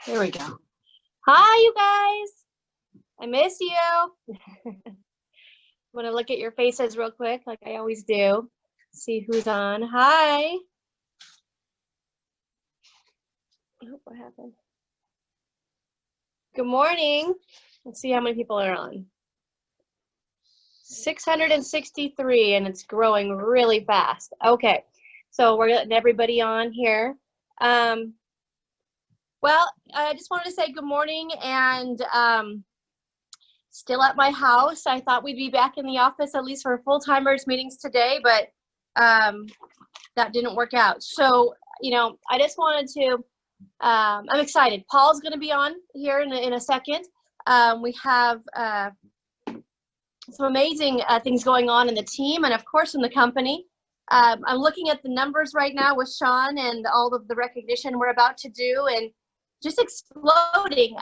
There we go. Hi, you guys. I miss you. I'm going to look at your faces real quick, like I always do. See who's on. Hi. Oh, what happened? Good morning. Let's see how many people are on. 663, and it's growing really fast. Okay, so we're letting everybody on here. Well, I just wanted to say good morning, and still at my house. I thought we'd be back in the office at least for full-timers meetings today, but that didn't work out. So, I just wanted to, I'm excited. Paul's going to be on here in a second. We have some amazing things going on in the team and, of course, in the company. I'm looking at the numbers right now with Sean and all of the recognition we're about to do, and just exploding.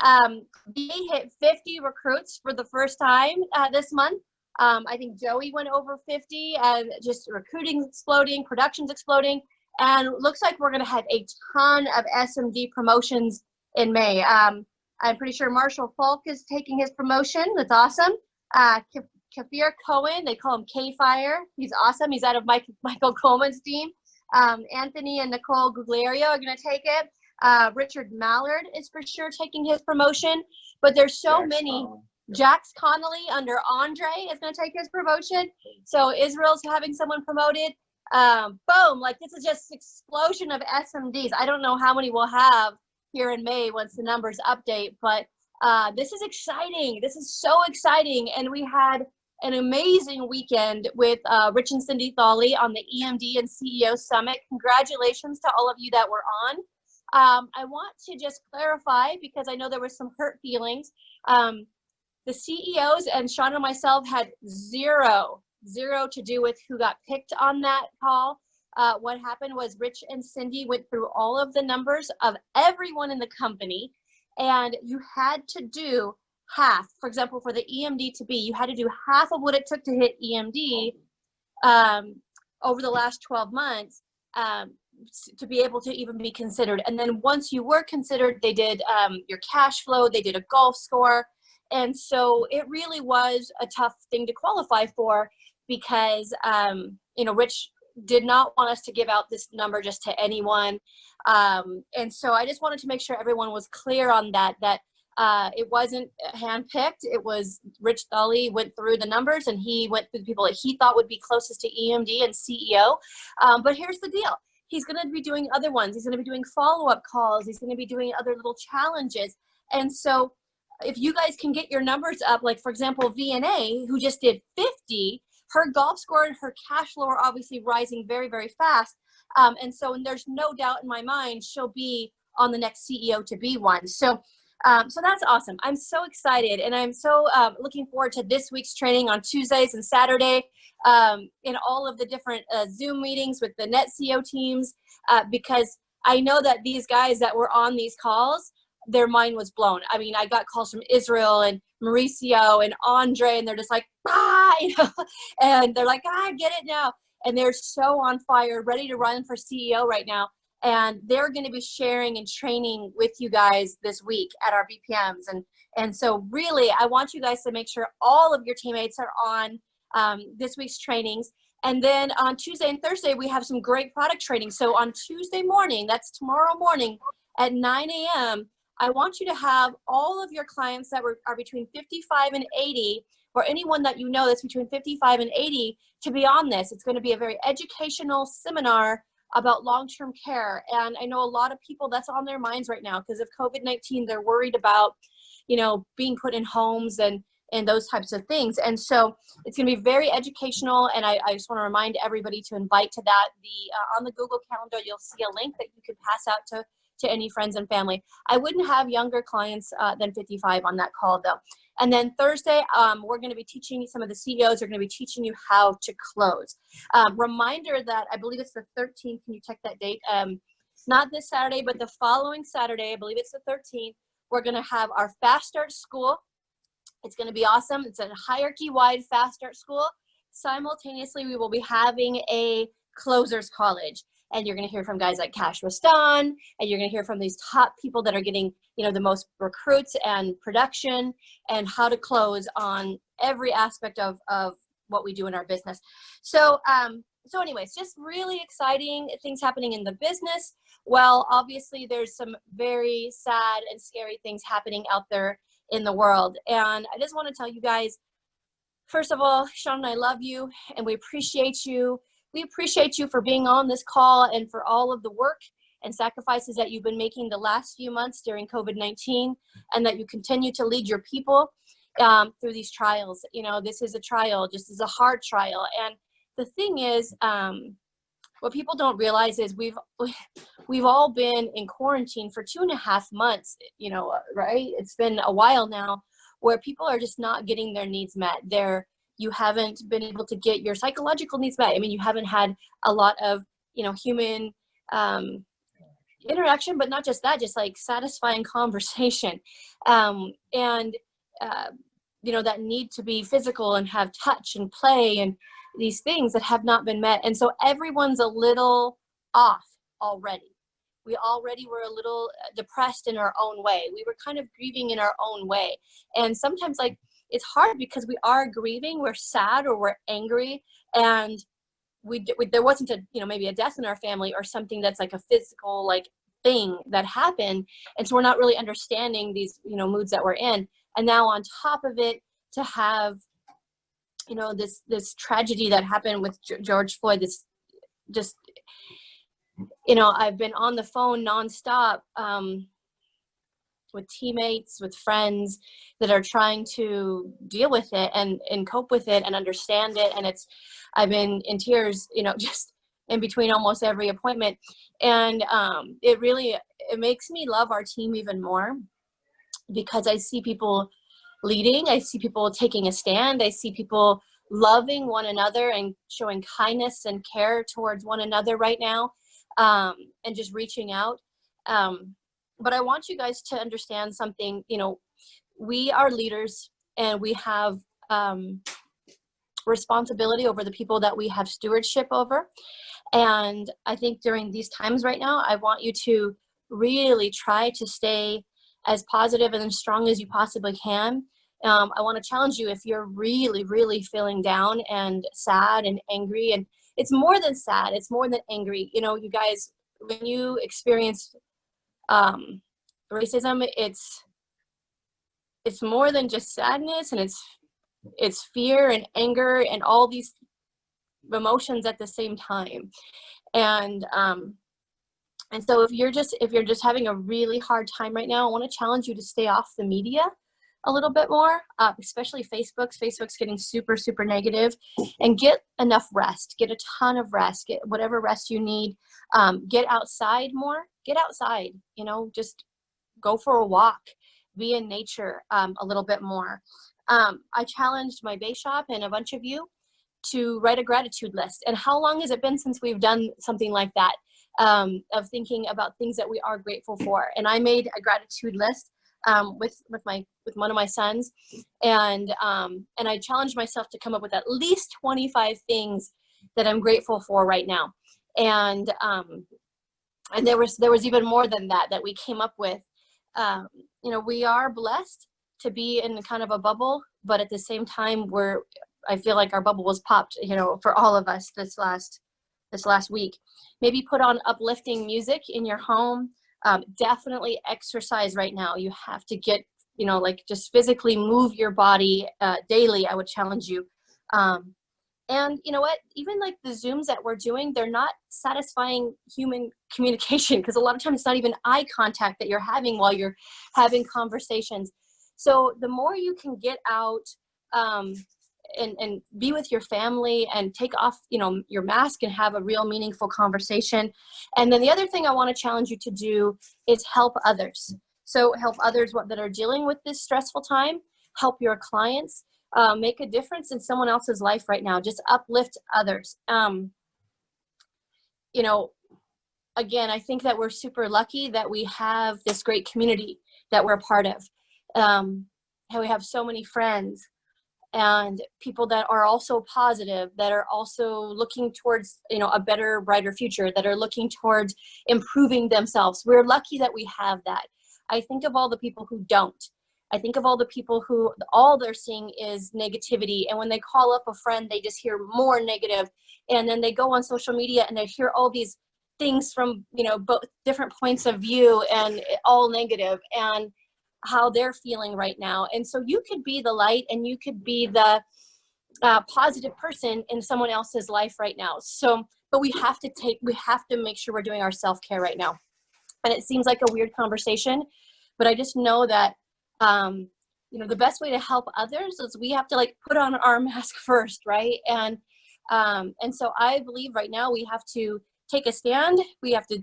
We hit 50 recruits for the first time this month. I think Joey went over 50, and just recruiting's exploding, production's exploding, and it looks like we're going to have a ton of SMD promotions in May. I'm pretty sure Marshall Falk is taking his promotion. That's awesome. Kafir Cohen, they call him K-Fire. He's awesome. He's out of Michael Coleman's team. Anthony and Nicole Guglielmo are going to take it. Richard Mallard is for sure taking his promotion, but there's so many. Jax Connolly under Andre is going to take his promotion. So Israel's having someone promoted. Boom, like this is just explosion of SMDs. I don't know how many we'll have here in May once the numbers update, but this is exciting. This is so exciting. And we had an amazing weekend with Rich and Cindy Thawley on the EMD and CEO Summit. Congratulations to all of you that were on. I want to just clarify, because I know there was some hurt feelings. The CEOs and Sean and myself had zero to do with who got picked on that call. What happened was Rich and Cindy went through all of the numbers of everyone in the company, and you had to do half. For example, for the EMD to be, you had to do half of what it took to hit EMD over the last 12 months to be able to even be considered. And then once you were considered, they did your cash flow, they did a golf score. And so it really was a tough thing to qualify for, because, Rich did not want us to give out this number just to anyone. And so I just wanted to make sure everyone was clear on that it wasn't handpicked. It was Rich Thawley went through the numbers, and he went through the people that he thought would be closest to EMD and CEO. But here's the deal. He's going to be doing other ones. He's going to be doing follow-up calls. He's going to be doing other little challenges. And so if you guys can get your numbers up, like, for example, VNA, who just did 50, her golf score and her cash flow are obviously rising very, very fast. And there's no doubt in my mind she'll be on the next CEO to be one. So that's awesome. I'm so excited, and I'm so looking forward to this week's training on Tuesdays and Saturday in all of the different Zoom meetings with the Net CEO teams, because I know that these guys that were on these calls, their mind was blown. I mean, I got calls from Israel and Mauricio and Andre, and they're just like, and they're like, I get it now. And they're so on fire, ready to run for CEO right now. And they're going to be sharing and training with you guys this week at our BPMs. And so really, I want you guys to make sure all of your teammates are on this week's trainings. And then on Tuesday and Thursday, we have some great product training. So on Tuesday morning, that's tomorrow morning at 9 a.m., I want you to have all of your clients that are between 55 and 80, or anyone that you know that's between 55 and 80, to be on this. It's going to be a very educational seminar about long-term care. And I know a lot of people, that's on their minds right now because of COVID-19. They're worried about, being put in homes and those types of things. And so it's going to be very educational. And I just want to remind everybody to invite to that. On the Google Calendar, you'll see a link that you could pass out to any friends and family. I wouldn't have younger clients than 55 on that call, though. And then Thursday, we're going to be teaching, some of the CEOs are going to be teaching you how to close. Reminder that I believe it's the 13th. Can you check that date? Not this Saturday, but the following Saturday, I believe it's the 13th, we're going to have our Fast Start School. It's going to be awesome. It's a hierarchy-wide Fast Start School. Simultaneously, we will be having a Closers College. and you're going to hear from guys like Cash Rastan, and you're going to hear from these top people that are getting, you know, the most recruits and production and how to close on every aspect of what we do in our business. So, so anyways, just really exciting things happening in the business. Well, obviously there's some very sad and scary things happening out there in the world. And I just want to tell you guys, first of all, Sean and I love you, and we appreciate you. We appreciate you for being on this call and for all of the work and sacrifices that you've been making the last few months during COVID-19, and that you continue to lead your people through these trials. You know, this is a trial, just as a hard trial. And the thing is, what people don't realize is we've all been in quarantine for 2.5 months, you know, right? It's been a while now where people are just not getting their needs met. You haven't been able to get your psychological needs met. I mean, you haven't had a lot of, you know, human interaction, but not just that, just like satisfying conversation. You know, that need to be physical and have touch and play and these things that have not been met. And so everyone's a little off already. We already were a little depressed in our own way. We were kind of grieving in our own way. And sometimes, like, it's hard because we are grieving, we're sad or we're angry, and there wasn't a, you know, maybe a death in our family or something that's like a physical, like, thing that happened. And so we're not really understanding these, you know, moods that we're in. And now on top of it, to have, you know, this tragedy that happened with George Floyd, this just, you know, I've been on the phone nonstop with teammates, with friends that are trying to deal with it and cope with it and understand it. And I've been in tears, you know, just in between almost every appointment. And it makes me love our team even more, because I see people leading, I see people taking a stand, I see people loving one another and showing kindness and care towards one another right now, and just reaching out. But I want you guys to understand something. You know, we are leaders, and we have responsibility over the people that we have stewardship over. And I think during these times right now, I want you to really try to stay as positive and as strong as you possibly can. I want to challenge you, if you're really, really feeling down and sad and angry, and it's more than sad, it's more than angry. You know, you guys, when you experience racism, it's more than just sadness, and it's fear and anger and all these emotions at the same time. And so if you're just having a really hard time right now, I want to challenge you to stay off the media a little bit more, especially Facebook's getting super, super negative, and get enough rest, get a ton of rest, get whatever rest you need. Get outside more, get outside, you know, just go for a walk, be in nature a little bit more. I challenged my base shop and a bunch of you to write a gratitude list. And how long has it been since we've done something like that, of thinking about things that we are grateful for? And I made a gratitude list with one of my sons, and I challenged myself to come up with at least 25 things that I'm grateful for right now. And there was even more than that we came up with. You know, we are blessed to be in kind of a bubble, but at the same time, I feel like our bubble was popped, you know, for all of us this last week. Maybe put on uplifting music in your home. Definitely exercise right now. You have to get, you know, like, just physically move your body daily. I would challenge you. And you know what, even like the Zooms that we're doing, they're not satisfying human communication, because a lot of times it's not even eye contact that you're having while you're having conversations. So the more you can get out and be with your family and take off, you know, your mask and have a real meaningful conversation. And then the other thing I want to challenge you to do is help others. So help others that are dealing with this stressful time, help your clients, make a difference in someone else's life right now. Just uplift others. You know, again, I think that we're super lucky that we have this great community that we're a part of. And we have so many friends. and people that are also positive, that are also looking towards, a better, brighter future, that are looking towards improving themselves. We're lucky that we have that. I think of all the people who don't. I think of all the people who all they're seeing is negativity. And when they call up a friend, they just hear more negative. And then they go on social media and they hear all these things from, both different points of view, and all negative, and how they're feeling right now. And so you could be the light, and you could be the positive person in someone else's life right now. So, but we have to make sure we're doing our self-care right now. And it seems like a weird conversation, but I just know that, the best way to help others is we have to put on our mask first. Right. And so I believe right now we have to take a stand. We have to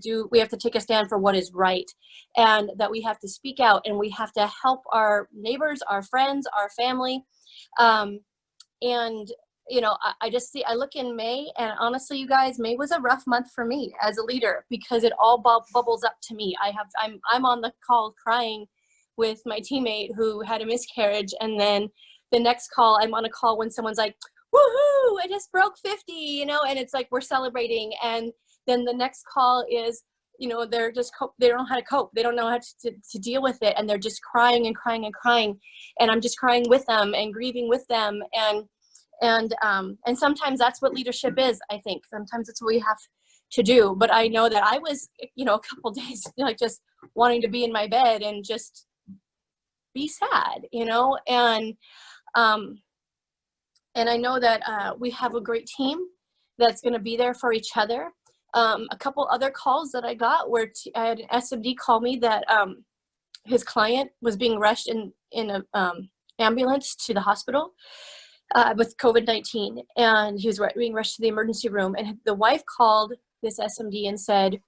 take a stand for what is right, and that we have to speak out, and we have to help our neighbors, our friends, our family. I look in May, and honestly, you guys, May was a rough month for me as a leader, because it all bubbles up to me. I'm on the call crying with my teammate who had a miscarriage, and then the next call, I'm on a call when someone's like, woohoo, I just broke 50, and it's like we're celebrating. And then the next call is, they don't know how to cope. They don't know how to deal with it, and they're just crying and crying and crying, and I'm just crying with them and grieving with them. And sometimes that's what leadership is. I think sometimes it's what we have to do. But I know that I was, a couple days just wanting to be in my bed and just be sad, and I know that we have a great team that's going to be there for each other. A couple other calls that I got where I had an SMD call me that his client was being rushed in an ambulance to the hospital with COVID-19, and he was being rushed to the emergency room. And the wife called this SMD and said,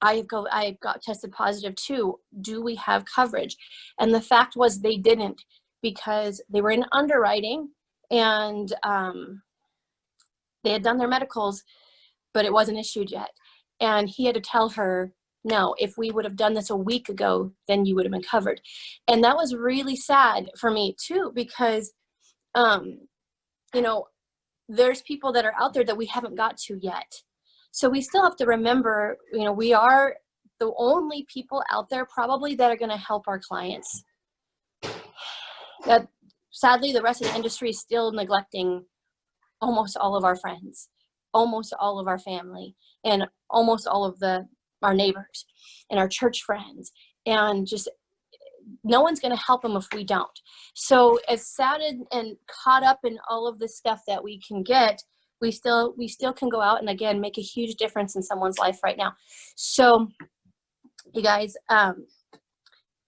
I got tested positive too. Do we have coverage? And the fact was they didn't, because they were in underwriting, and they had done their medicals, but it wasn't issued yet. And he had to tell her, no, if we would have done this a week ago, then you would have been covered. And that was really sad for me too, because, there's people that are out there that we haven't got to yet. So we still have to remember, we are the only people out there probably that are going to help our clients. That sadly, the rest of the industry is still neglecting almost all of our friends, almost all of our family, and almost all of our neighbors and our church friends, and just no one's going to help them if we don't. So as sad and caught up in all of the stuff that we can get, we still can go out and again make a huge difference in someone's life right now. So you guys,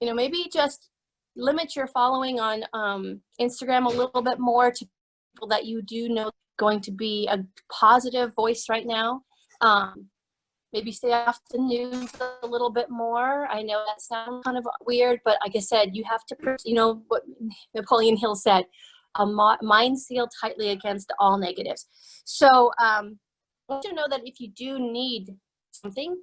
maybe just limit your following on Instagram a little bit more to people that you do know going to be a positive voice right now. Maybe stay off the news a little bit more. I know that sounds kind of weird, but like I said, you have to, what Napoleon Hill said, a mind sealed tightly against all negatives. So I want you to know that if you do need something,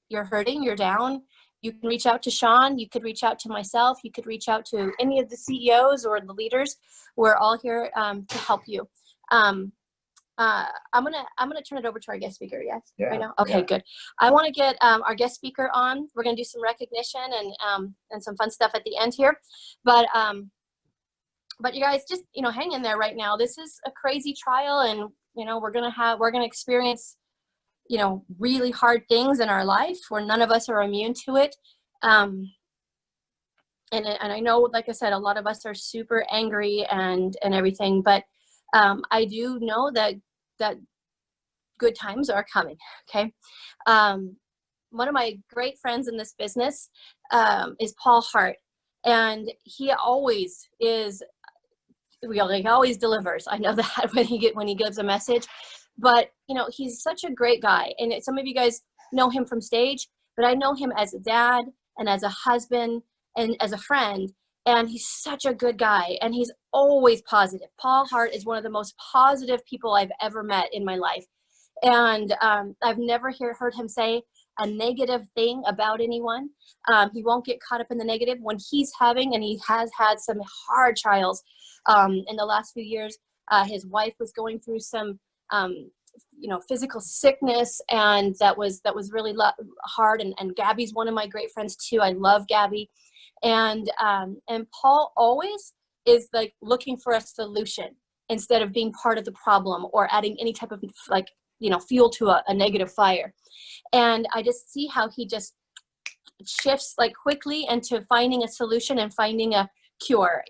you're hurting, you're down, you can reach out to Sean, you could reach out to myself, you could reach out to any of the CEOs or the leaders. We're all here to help you. I'm gonna turn it over to our guest speaker. Yes, yeah, right now. Okay, yeah. Good. I want to get our guest speaker on. We're gonna do some recognition and some fun stuff at the end here, but you guys just hang in there right now. This is a crazy trial, and we're gonna experience really hard things in our life where none of us are immune to it. And I know, like I said, a lot of us are super angry and everything, but I do know that good times are coming. Okay. One of my great friends in this business is Paul Hart, and he always is. He always delivers. I know that when he gives a message, but he's such a great guy. And some of you guys know him from stage, but I know him as a dad and as a husband and as a friend. And he's such a good guy, and he's always positive. Paul Hart is one of the most positive people I've ever met in my life. And I've never heard him say, a negative thing about anyone. He won't get caught up in the negative when he's having, and he has had some hard trials in the last few years. His wife was going through some, physical sickness, and that was really hard. And Gabby's one of my great friends too. I love Gabby. And Paul always is like looking for a solution instead of being part of the problem or adding any type of fuel to a negative fire. And I just see how he just shifts like quickly into finding a solution and finding a cure,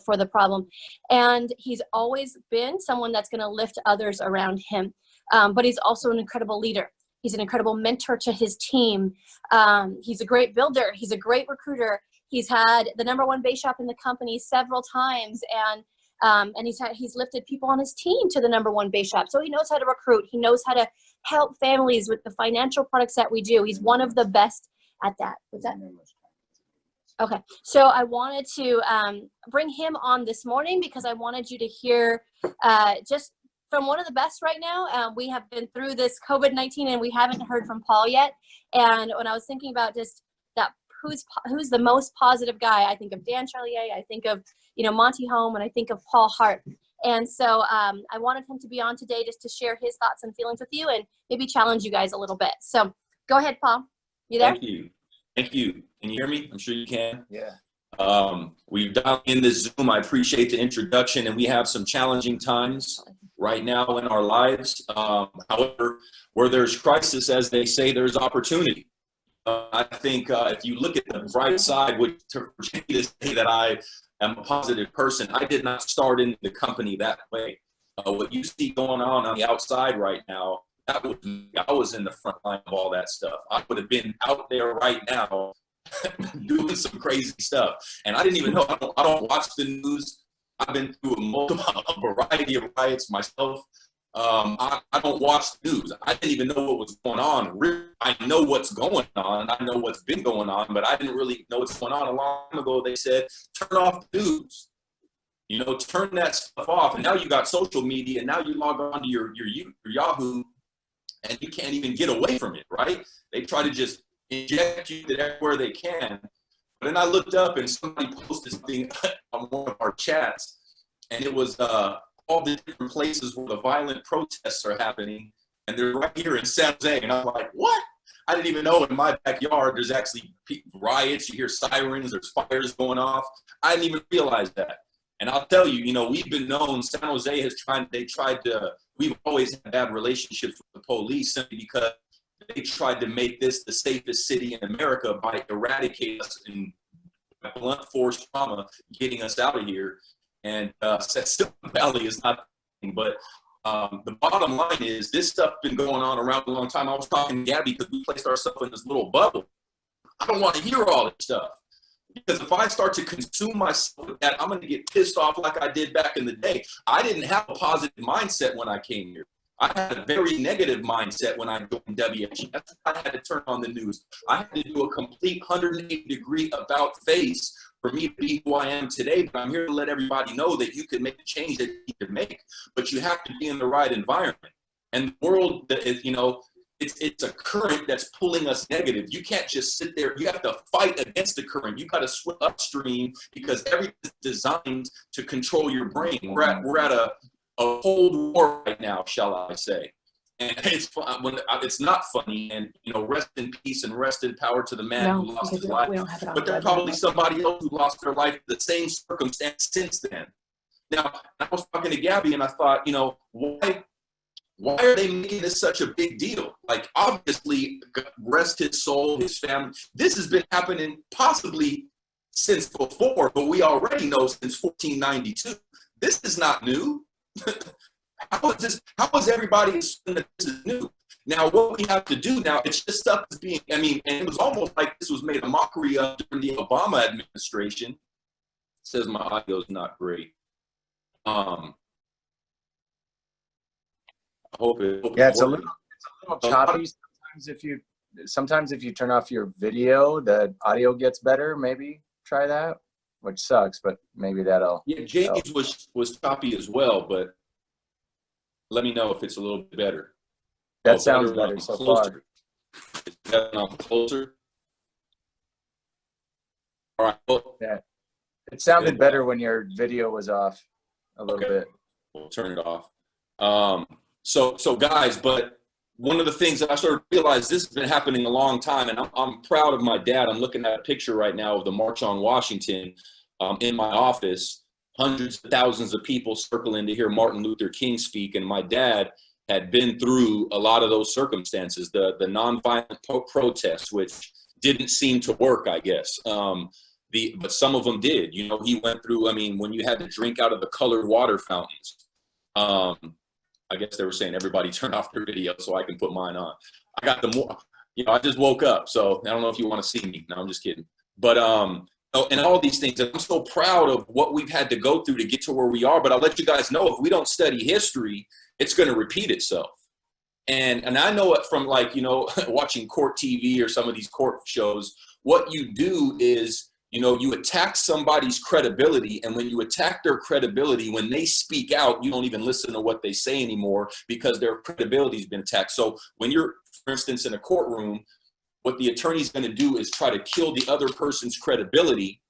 for the problem. And he's always been someone that's going to lift others around him. But he's also an incredible leader. He's an incredible mentor to his team. He's a great builder. He's a great recruiter. He's had the #1 base shop in the company several times, and he's lifted people on his team to the #1 base shop. So he knows how to recruit. He knows how to help families with the financial products that we do. He's one of the best at that. What's that? Okay, so I wanted to bring him on this morning because I wanted you to hear just from one of the best right now. We have been through this COVID-19 and we haven't heard from Paul yet. And when I was thinking about just that, who's the most positive guy, I think of Dan Charlier, I think of Monty Home, and I think of Paul Hart. And so I wanted him to be on today just to share his thoughts and feelings with you and maybe challenge you guys a little bit. So go ahead, Paul. You there? Thank you. Can you hear me? I'm sure you can. Yeah. We've dialed in this Zoom. I appreciate the introduction, and we have some challenging times right now in our lives. However, where there's crisis, as they say, there's opportunity. I think if you look at the bright side, which to say that I am a positive person, I did not start in the company that way. What you see going on the outside right now, I was in the front line of all that stuff. I would have been out there right now doing some crazy stuff. And I didn't even know. I don't watch the news. I've been through a variety of riots myself. I don't watch the news. I didn't even know what was going on. I know what's going on. I know what's been going on, but I didn't really know what's going on. A long time ago, they said, turn off the news. Turn that stuff off. And now you got social media, and now you log on to your Yahoo, and you can't even get away from it, right? They try to just inject you everywhere they can. But then I looked up and somebody posted something on one of our chats, and it was all the different places where the violent protests are happening, and they're right here in San Jose. And I'm like, what? I didn't even know in my backyard there's actually riots. You hear sirens, there's fires going off. I didn't even realize that. And I'll tell you, we've been known, San Jose we've always had bad relationships with the police simply because they tried to make this the safest city in America by eradicating us in blunt force trauma, getting us out of here. And Silicon Valley is not, but the bottom line is this stuff been going on around a long time. I was talking to Gabby because we placed ourselves in this little bubble. I don't want to hear all this stuff. Because if I start to consume myself with that, I'm going to get pissed off like I did back in the day. I didn't have a positive mindset when I came here. I had a very negative mindset when I joined WHE. That's why I had to turn on the news. I had to do a complete 180-degree about face for me to be who I am today. But I'm here to let everybody know that you can make the change that you can make, but you have to be in the right environment. And the world that is, it's a current that's pulling us negative. You can't just sit there. You have to fight against the current. You got to swim upstream because everything's designed to control your brain. We're at a cold war right now, shall I say. And it's not funny. And, rest in peace and rest in power to the man who lost his life. But there's probably somebody else who lost their life in the same circumstance since then. Now, I was talking to Gabby and I thought, why are they making this such a big deal? Like, obviously, rest his soul, his family. This has been happening possibly since before, but we already know since 1492. This is not new. How is everybody assuming that this is new? Now, what we have to do now, it's just stuff that's being, and it was almost like this was made a mockery of during the Obama administration. It says my audio's not great. It's a little choppy. Sometimes if you turn off your video, the audio gets better. Maybe try that, which sucks, but maybe that'll. Yeah, James was choppy as well, but let me know if it's a little bit better. That sounds better so far. Is that closer? All right. Well, Yeah. It sounded better when your video was off a little bit. We'll turn it off. So guys, but one of the things that I started to realize, this has been happening a long time, and I'm proud of my dad. I'm looking at a picture right now of the March on Washington in my office. Hundreds of thousands of people circling to hear Martin Luther King speak, and my dad had been through a lot of those circumstances, the nonviolent protests, which didn't seem to work, I guess. But some of them did. You know, he went through, I mean, when you had to drink out of the colored water fountains. I guess they were saying everybody turn off their video so I can put mine on. I got the more, you know, I just woke up, so I don't know if you want to see me. No, I'm just kidding. But and all these things, and I'm so proud of what we've had to go through to get to where we are. But I'll let you guys know, if we don't study history, it's going to repeat itself. And I know it from, like, you know, watching court TV or some of these court shows. What you do is, you know, you attack somebody's credibility, and when you attack their credibility, when they speak out, you don't even listen to what they say anymore because their credibility has been attacked. So when you're, for instance, in a courtroom, what the attorney's going to do is try to kill the other person's credibility.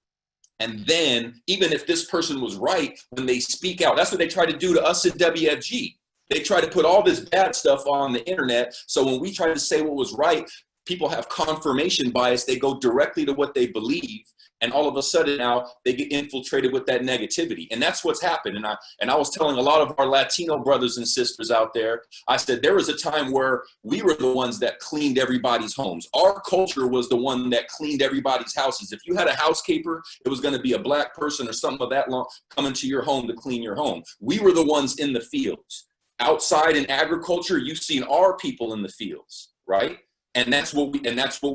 And then, even if this person was right, when they speak out, that's what they try to do to us at WFG. They try to put all this bad stuff on the internet. So when we try to say what was right, people have confirmation bias. They go directly to what they believe. And all of a sudden now they get infiltrated with that negativity. And that's what's happened. And I was telling a lot of our Latino brothers and sisters out there, I said, there was a time where we were the ones that cleaned everybody's homes. Our culture was the one that cleaned everybody's houses. If you had a housekeeper, it was going to be a black person or something of that long coming to your home to clean your home. We were the ones in the fields. Outside in agriculture, you've seen our people in the fields, right? And that's what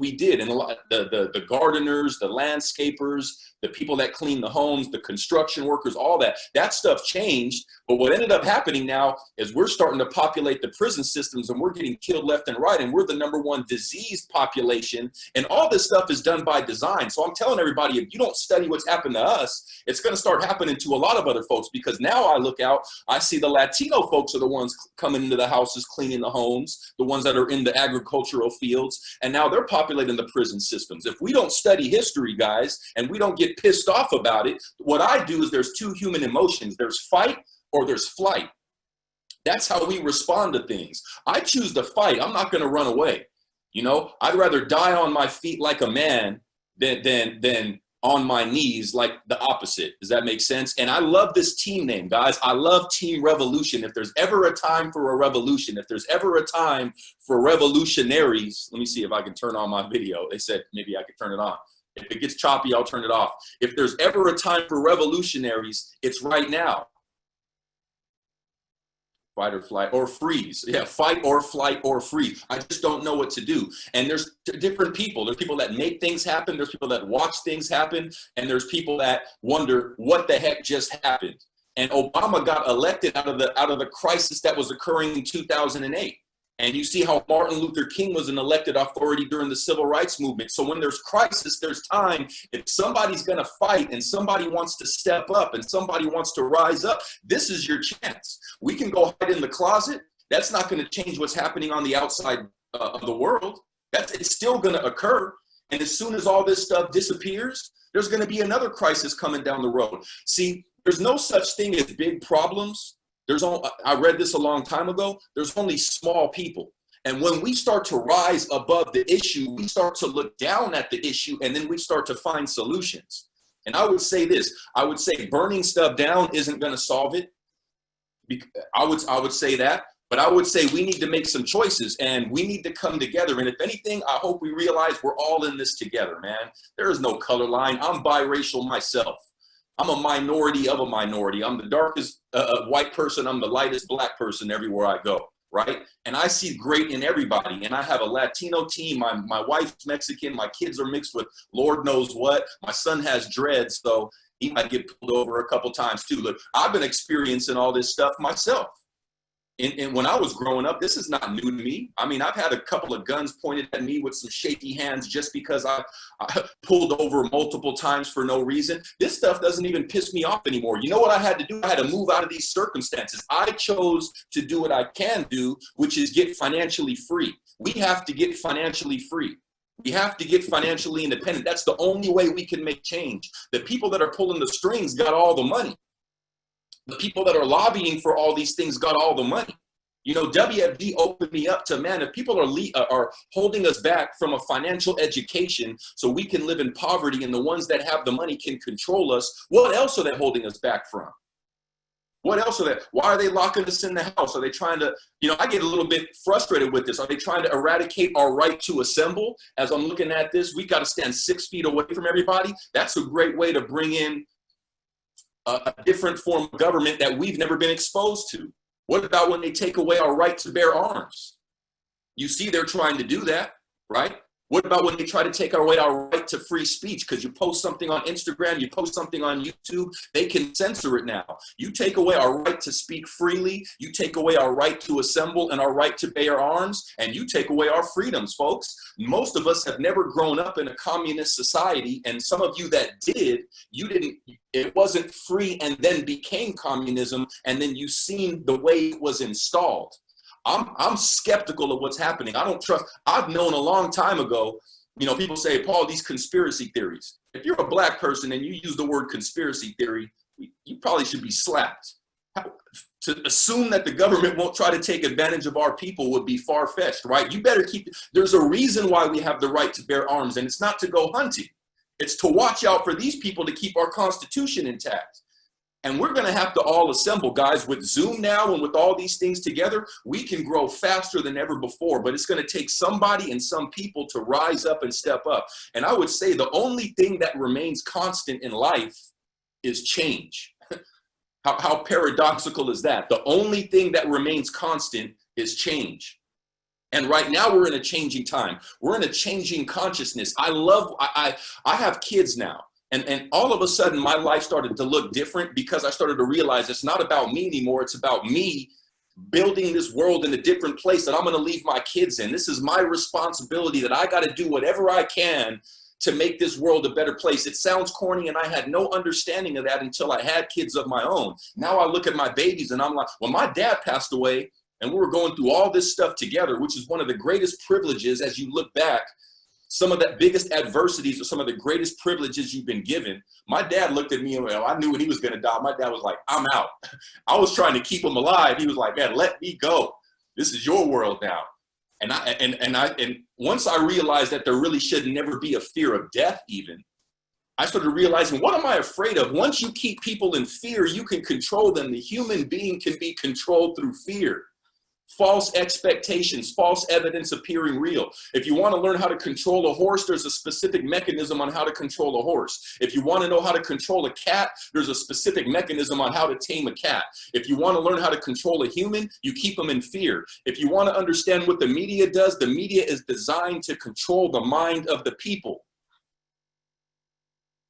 we did. And the gardeners, the landscapers, the people that clean the homes, the construction workers, all that stuff changed. But what ended up happening now is we're starting to populate the prison systems, and we're getting killed left and right. And we're the #1 diseased population. And all this stuff is done by design. So I'm telling everybody, if you don't study what's happened to us, it's going to start happening to a lot of other folks. Because now I look out, I see the Latino folks are the ones coming into the houses, cleaning the homes, the ones that are in the agricultural fields. And now they're populating the prison systems. If we don't study history, guys, and we don't get pissed off about it, what I do is there's two human emotions. There's fight or there's flight. That's how we respond to things. I choose to fight. I'm not going to run away. You know, I'd rather die on my feet like a man than on my knees like the opposite. Does that make sense? And I love this team name, guys. I love Team Revolution. If there's ever a time for a revolution, if there's ever a time for revolutionaries, let me see if I can turn on my video. They said maybe I could turn it on. If it gets choppy, I'll turn it off. If there's ever a time for revolutionaries, it's right now. Fight or flight or freeze. Yeah, fight or flight or freeze. I just don't know what to do. And there's different people. There's people that make things happen. There's people that watch things happen. And there's people that wonder what the heck just happened. And Obama got elected out of the crisis that was occurring in 2008. And you see how Martin Luther King was an elected authority during the civil rights movement. So when there's crisis, there's time. If somebody's going to fight and somebody wants to step up and somebody wants to rise up, this is your chance. We can go hide in the closet. That's not going to change what's happening on the outside of the world. It's still going to occur. And as soon as all this stuff disappears, there's going to be another crisis coming down the road. See, there's no such thing as big problems. I read this a long time ago. There's only small people. And when we start to rise above the issue, we start to look down at the issue, and then we start to find solutions. And I would say this, I would say burning stuff down isn't going to solve it. I would say that, but I would say we need to make some choices, and we need to come together. And if anything, I hope we realize we're all in this together, man. There is no color line. I'm biracial myself. I'm a minority of a minority. I'm the darkest white person. I'm the lightest black person everywhere I go, right? And I see great in everybody. And I have a Latino team. My wife's Mexican. My kids are mixed with Lord knows what. My son has dreads, so he might get pulled over a couple times too. Look, I've been experiencing all this stuff myself. And when I was growing up, this is not new to me. I mean, I've had a couple of guns pointed at me with some shaky hands just because I pulled over multiple times for no reason. This stuff doesn't even piss me off anymore. You know what I had to do? I had to move out of these circumstances. I chose to do what I can do, which is get financially free. We have to get financially free. We have to get financially independent. That's the only way we can make change. The people that are pulling the strings got all the money. The people that are lobbying for all these things got all the money. You know, WFD opened me up to, man, if people are holding us back from a financial education so we can live in poverty and the ones that have the money can control us, what else are they holding us back from? What else are they? Why are they locking us in the house? Are they trying to, you know, I get a little bit frustrated with this. Are they trying to eradicate our right to assemble? As I'm looking at this, we got to stand 6 feet away from everybody. That's a great way to bring in a different form of government that we've never been exposed to. What about when they take away our right to bear arms? You see, they're trying to do that, right? What about when they try to take away our right to free speech? Because you post something on Instagram, you post something on YouTube, they can censor it now. You take away our right to speak freely, you take away our right to assemble and our right to bear arms, and you take away our freedoms, folks. Most of us have never grown up in a communist society, and some of you that did, it wasn't free and then became communism, and then you've seen the way it was installed. I'm skeptical of what's happening. I don't trust. I've known a long time ago, you know, people say, Paul, these conspiracy theories. If you're a black person and you use the word conspiracy theory, you probably should be slapped. To assume that the government won't try to take advantage of our people would be far-fetched, right? You better there's a reason why we have the right to bear arms, and it's not to go hunting. It's to watch out for these people to keep our Constitution intact. And we're going to have to all assemble, guys. With Zoom now and with all these things together, we can grow faster than ever before. But it's going to take somebody and some people to rise up and step up. And I would say the only thing that remains constant in life is change. How paradoxical is that? The only thing that remains constant is change. And right now we're in a changing time. We're in a changing consciousness. I have kids now. And all of a sudden, my life started to look different because I started to realize it's not about me anymore. It's about me building this world in a different place that I'm going to leave my kids in. This is my responsibility that I got to do whatever I can to make this world a better place. It sounds corny, and I had no understanding of that until I had kids of my own. Now I look at my babies, and I'm like, when my dad passed away, and we were going through all this stuff together, which is one of the greatest privileges as you look back. Some of the biggest adversities are some of the greatest privileges you've been given. My dad looked at me and I knew when he was going to die. My dad was like, I'm out. I was trying to keep him alive. He was like, man, let me go. This is your world now. And once I realized that there really should never be a fear of death even, I started realizing, what am I afraid of? Once you keep people in fear, you can control them. The human being can be controlled through fear. False expectations, false evidence appearing real. If you want to learn how to control a horse, there's a specific mechanism on how to control a horse. If you want to know how to control a cat, there's a specific mechanism on how to tame a cat. If you want to learn how to control a human, you keep them in fear. If you want to understand what the media does, the media is designed to control the mind of the people.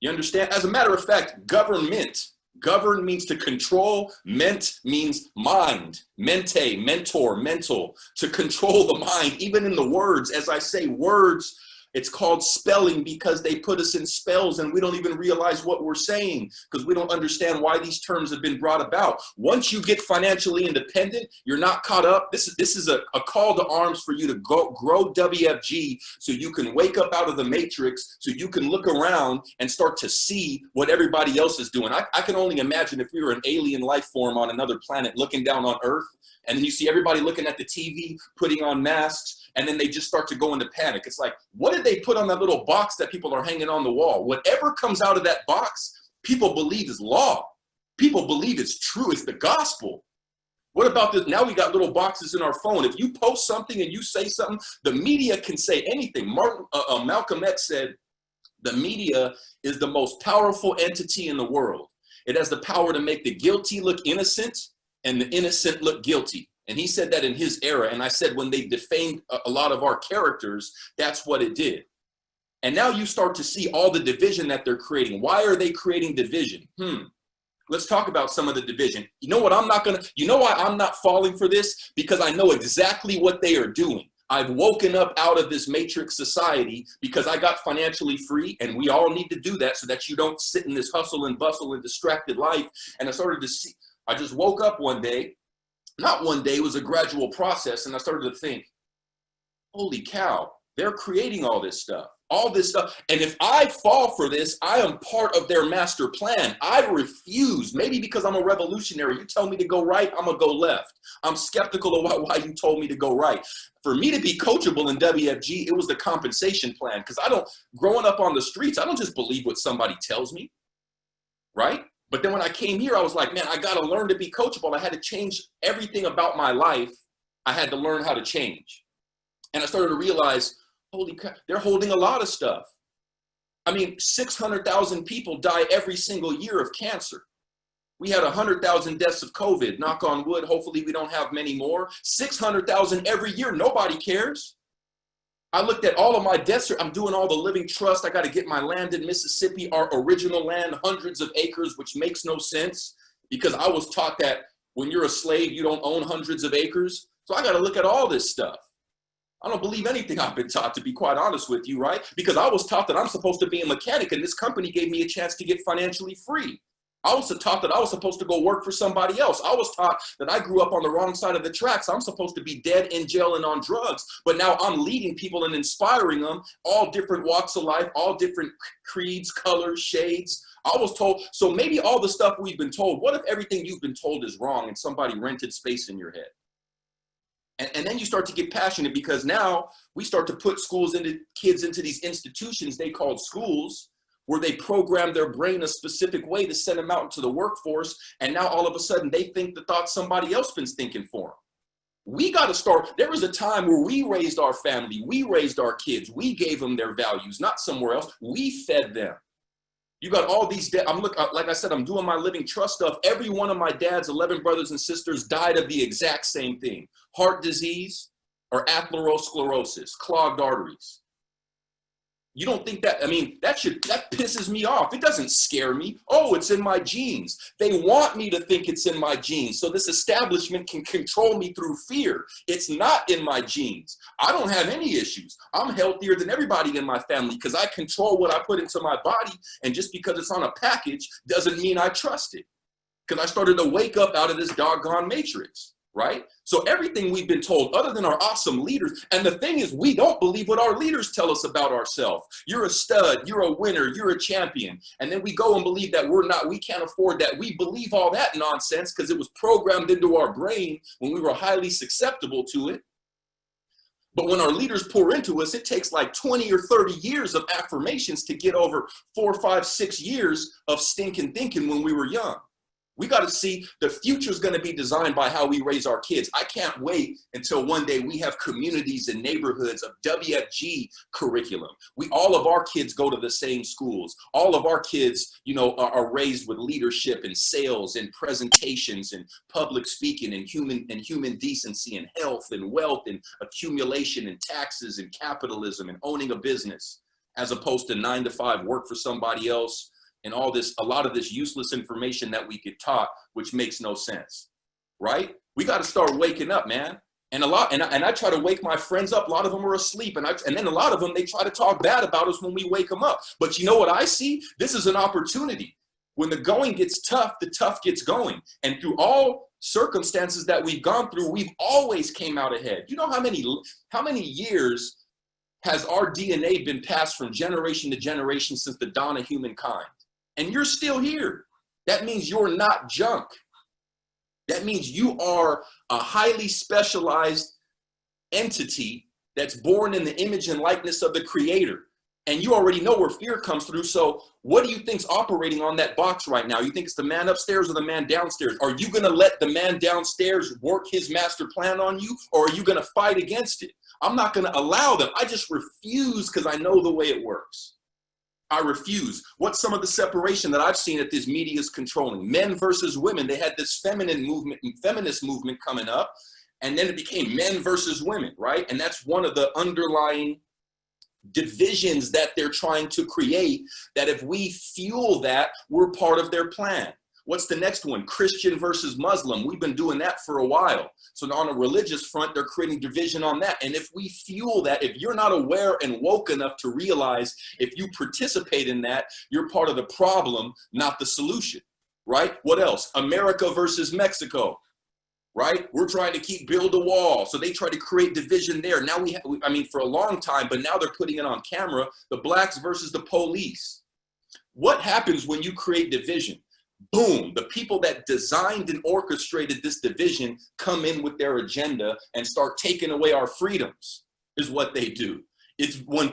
You understand? As a matter of fact, government. Govern means to control, ment means mind, mente, mentor, mental, to control the mind, even in the words. As I say, words, it's called spelling because they put us in spells and we don't even realize what we're saying because we don't understand why these terms have been brought about. Once you get financially independent, you're not caught up. This is a call to arms for you to grow WFG so you can wake up out of the matrix, so you can look around and start to see what everybody else is doing. I can only imagine if we were an alien life form on another planet looking down on Earth, and then you see everybody looking at the TV, putting on masks, and then they just start to go into panic. It's like, what did they put on that little box that people are hanging on the wall? Whatever comes out of that box, people believe is law. People believe it's true. It's the gospel. What about this? Now we got little boxes in our phone. If you post something and you say something, the media can say anything. Malcolm X said, the media is the most powerful entity in the world. It has the power to make the guilty look innocent and the innocent look guilty. And he said that in his era. And I said, when they defamed a lot of our characters, that's what it did. And now you start to see all the division that they're creating. Why are they creating division? Let's talk about some of the division. You know what you know why I'm not falling for this? Because I know exactly what they are doing. I've woken up out of this matrix society because I got financially free, and we all need to do that so that you don't sit in this hustle and bustle and distracted life. And I started to see, I just woke up one day, not one day, it was a gradual process. And I started to think, holy cow, they're creating all this stuff. And if I fall for this, I am part of their master plan. I refuse, maybe because I'm a revolutionary. You tell me to go right, I'm gonna go left. I'm skeptical about why you told me to go right. For me to be coachable in WFG, it was the compensation plan. Because growing up on the streets, I don't just believe what somebody tells me, right? But then when I came here, I was like, man, I gotta learn to be coachable. I had to change everything about my life. I had to learn how to change. And I started to realize, holy cow, they're holding a lot of stuff. I mean, 600,000 people die every single year of cancer. We had 100,000 deaths of COVID, knock on wood. Hopefully we don't have many more. 600,000 every year, nobody cares. I looked at all of my deaths. I'm doing all the living trust. I got to get my land in Mississippi, our original land, hundreds of acres, which makes no sense because I was taught that when you're a slave, you don't own hundreds of acres. So I got to look at all this stuff. I don't believe anything I've been taught, to be quite honest with you, right? Because I was taught that I'm supposed to be a mechanic, and this company gave me a chance to get financially free. I was taught that I was supposed to go work for somebody else. I was taught that I grew up on the wrong side of the tracks. I'm supposed to be dead, in jail, and on drugs. But now I'm leading people and inspiring them, all different walks of life, all different creeds, colors, shades. I was told, so maybe all the stuff we've been told, what if everything you've been told is wrong and somebody rented space in your head? And then you start to get passionate because now we start to put kids into these institutions they called schools, where they program their brain a specific way to send them out into the workforce. And now all of a sudden they think the thoughts somebody else been thinking for them. We got to start. There was a time where we raised our family. We raised our kids. We gave them their values, not somewhere else. We fed them. You got all these, like I said, I'm doing my living trust stuff. Every one of my dad's 11 brothers and sisters died of the exact same thing. Heart disease or atherosclerosis, clogged arteries. You don't think that, I mean, that pisses me off. It doesn't scare me. Oh, it's in my genes. They want me to think it's in my genes. So this establishment can control me through fear. It's not in my genes. I don't have any issues. I'm healthier than everybody in my family because I control what I put into my body. And just because it's on a package doesn't mean I trust it. Because I started to wake up out of this doggone matrix. Right? So everything we've been told, other than our awesome leaders, and the thing is, we don't believe what our leaders tell us about ourselves. You're a stud, you're a winner, you're a champion. And then we go and believe that we can't afford that. We believe all that nonsense because it was programmed into our brain when we were highly susceptible to it. But when our leaders pour into us, it takes like 20 or 30 years of affirmations to get over 4, 5, 6 years of stinking thinking when we were young. We got to see the future is going to be designed by how we raise our kids. I can't wait until one day we have communities and neighborhoods of WFG curriculum. All of our kids go to the same schools. All of our kids, are raised with leadership and sales and presentations and public speaking and human decency and health and wealth and accumulation and taxes and capitalism and owning a business, as opposed to 9 to 5 work for somebody else. And a lot of this useless information that we get taught, which makes no sense, right? We got to start waking up, man. And I try to wake my friends up. A lot of them are asleep. And then a lot of them, they try to talk bad about us when we wake them up. But you know what I see? This is an opportunity. When the going gets tough, the tough gets going. And through all circumstances that we've gone through, we've always came out ahead. You know how many years has our DNA been passed from generation to generation since the dawn of humankind? And you're still here. That means you're not junk. That means you are a highly specialized entity that's born in the image and likeness of the Creator. And you already know where fear comes through. So what do you think's operating on that box right now? You think it's the man upstairs or the man downstairs? Are you going to let the man downstairs work his master plan on you? Or are you going to fight against it? I'm not going to allow them. I just refuse because I know the way it works. I refuse. What's some of the separation that I've seen that this media is controlling? Men versus women. They had this feminine movement and feminist movement coming up, and then it became men versus women, right? And that's one of the underlying divisions that they're trying to create, that if we fuel that, we're part of their plan. What's the next one? Christian versus Muslim. We've been doing that for a while. So on a religious front, they're creating division on that. And if we fuel that, if you're not aware and woke enough to realize if you participate in that, you're part of the problem, not the solution, right? What else? America versus Mexico, right? We're trying to build a wall. So they try to create division there. Now I mean, for a long time, but now they're putting it on camera, the blacks versus the police. What happens when you create division? Boom, the people that designed and orchestrated this division come in with their agenda and start taking away our freedoms, is what they do. It's when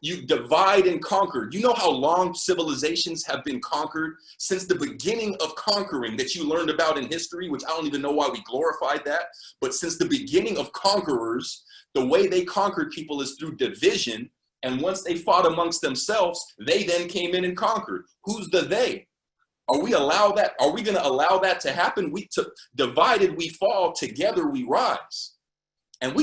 you divide and conquer. You know how long civilizations have been conquered? Since the beginning of conquering that you learned about in history, which I don't even know why we glorified that, but since the beginning of conquerors, the way they conquered people is through division. And once they fought amongst themselves, they then came in and conquered. Who's the they? Are we going to allow that to happen? Divided we fall, together we rise. And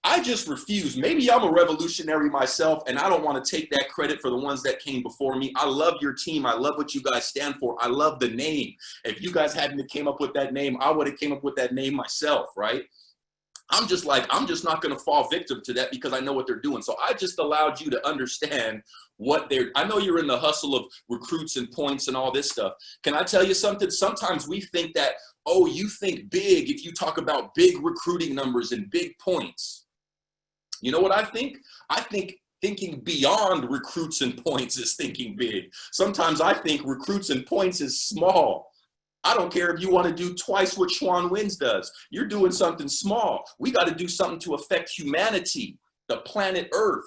I just refuse. Maybe I'm a revolutionary myself, and I don't want to take that credit for the ones that came before me. I love your team. I love what you guys stand for. I love the name. If you guys hadn't came up with that name, I would have came up with that name myself, right? I'm just not going to fall victim to that because I know what they're doing. So I just allowed you to understand I know you're in the hustle of recruits and points and all this stuff. Can I tell you something? Sometimes we think that, oh, you think big if you talk about big recruiting numbers and big points. You know what I think? I think thinking beyond recruits and points is thinking big. Sometimes I think recruits and points is small. I don't care if you want to do twice what Schwan Wins does. You're doing something small. We got to do something to affect humanity, the planet Earth,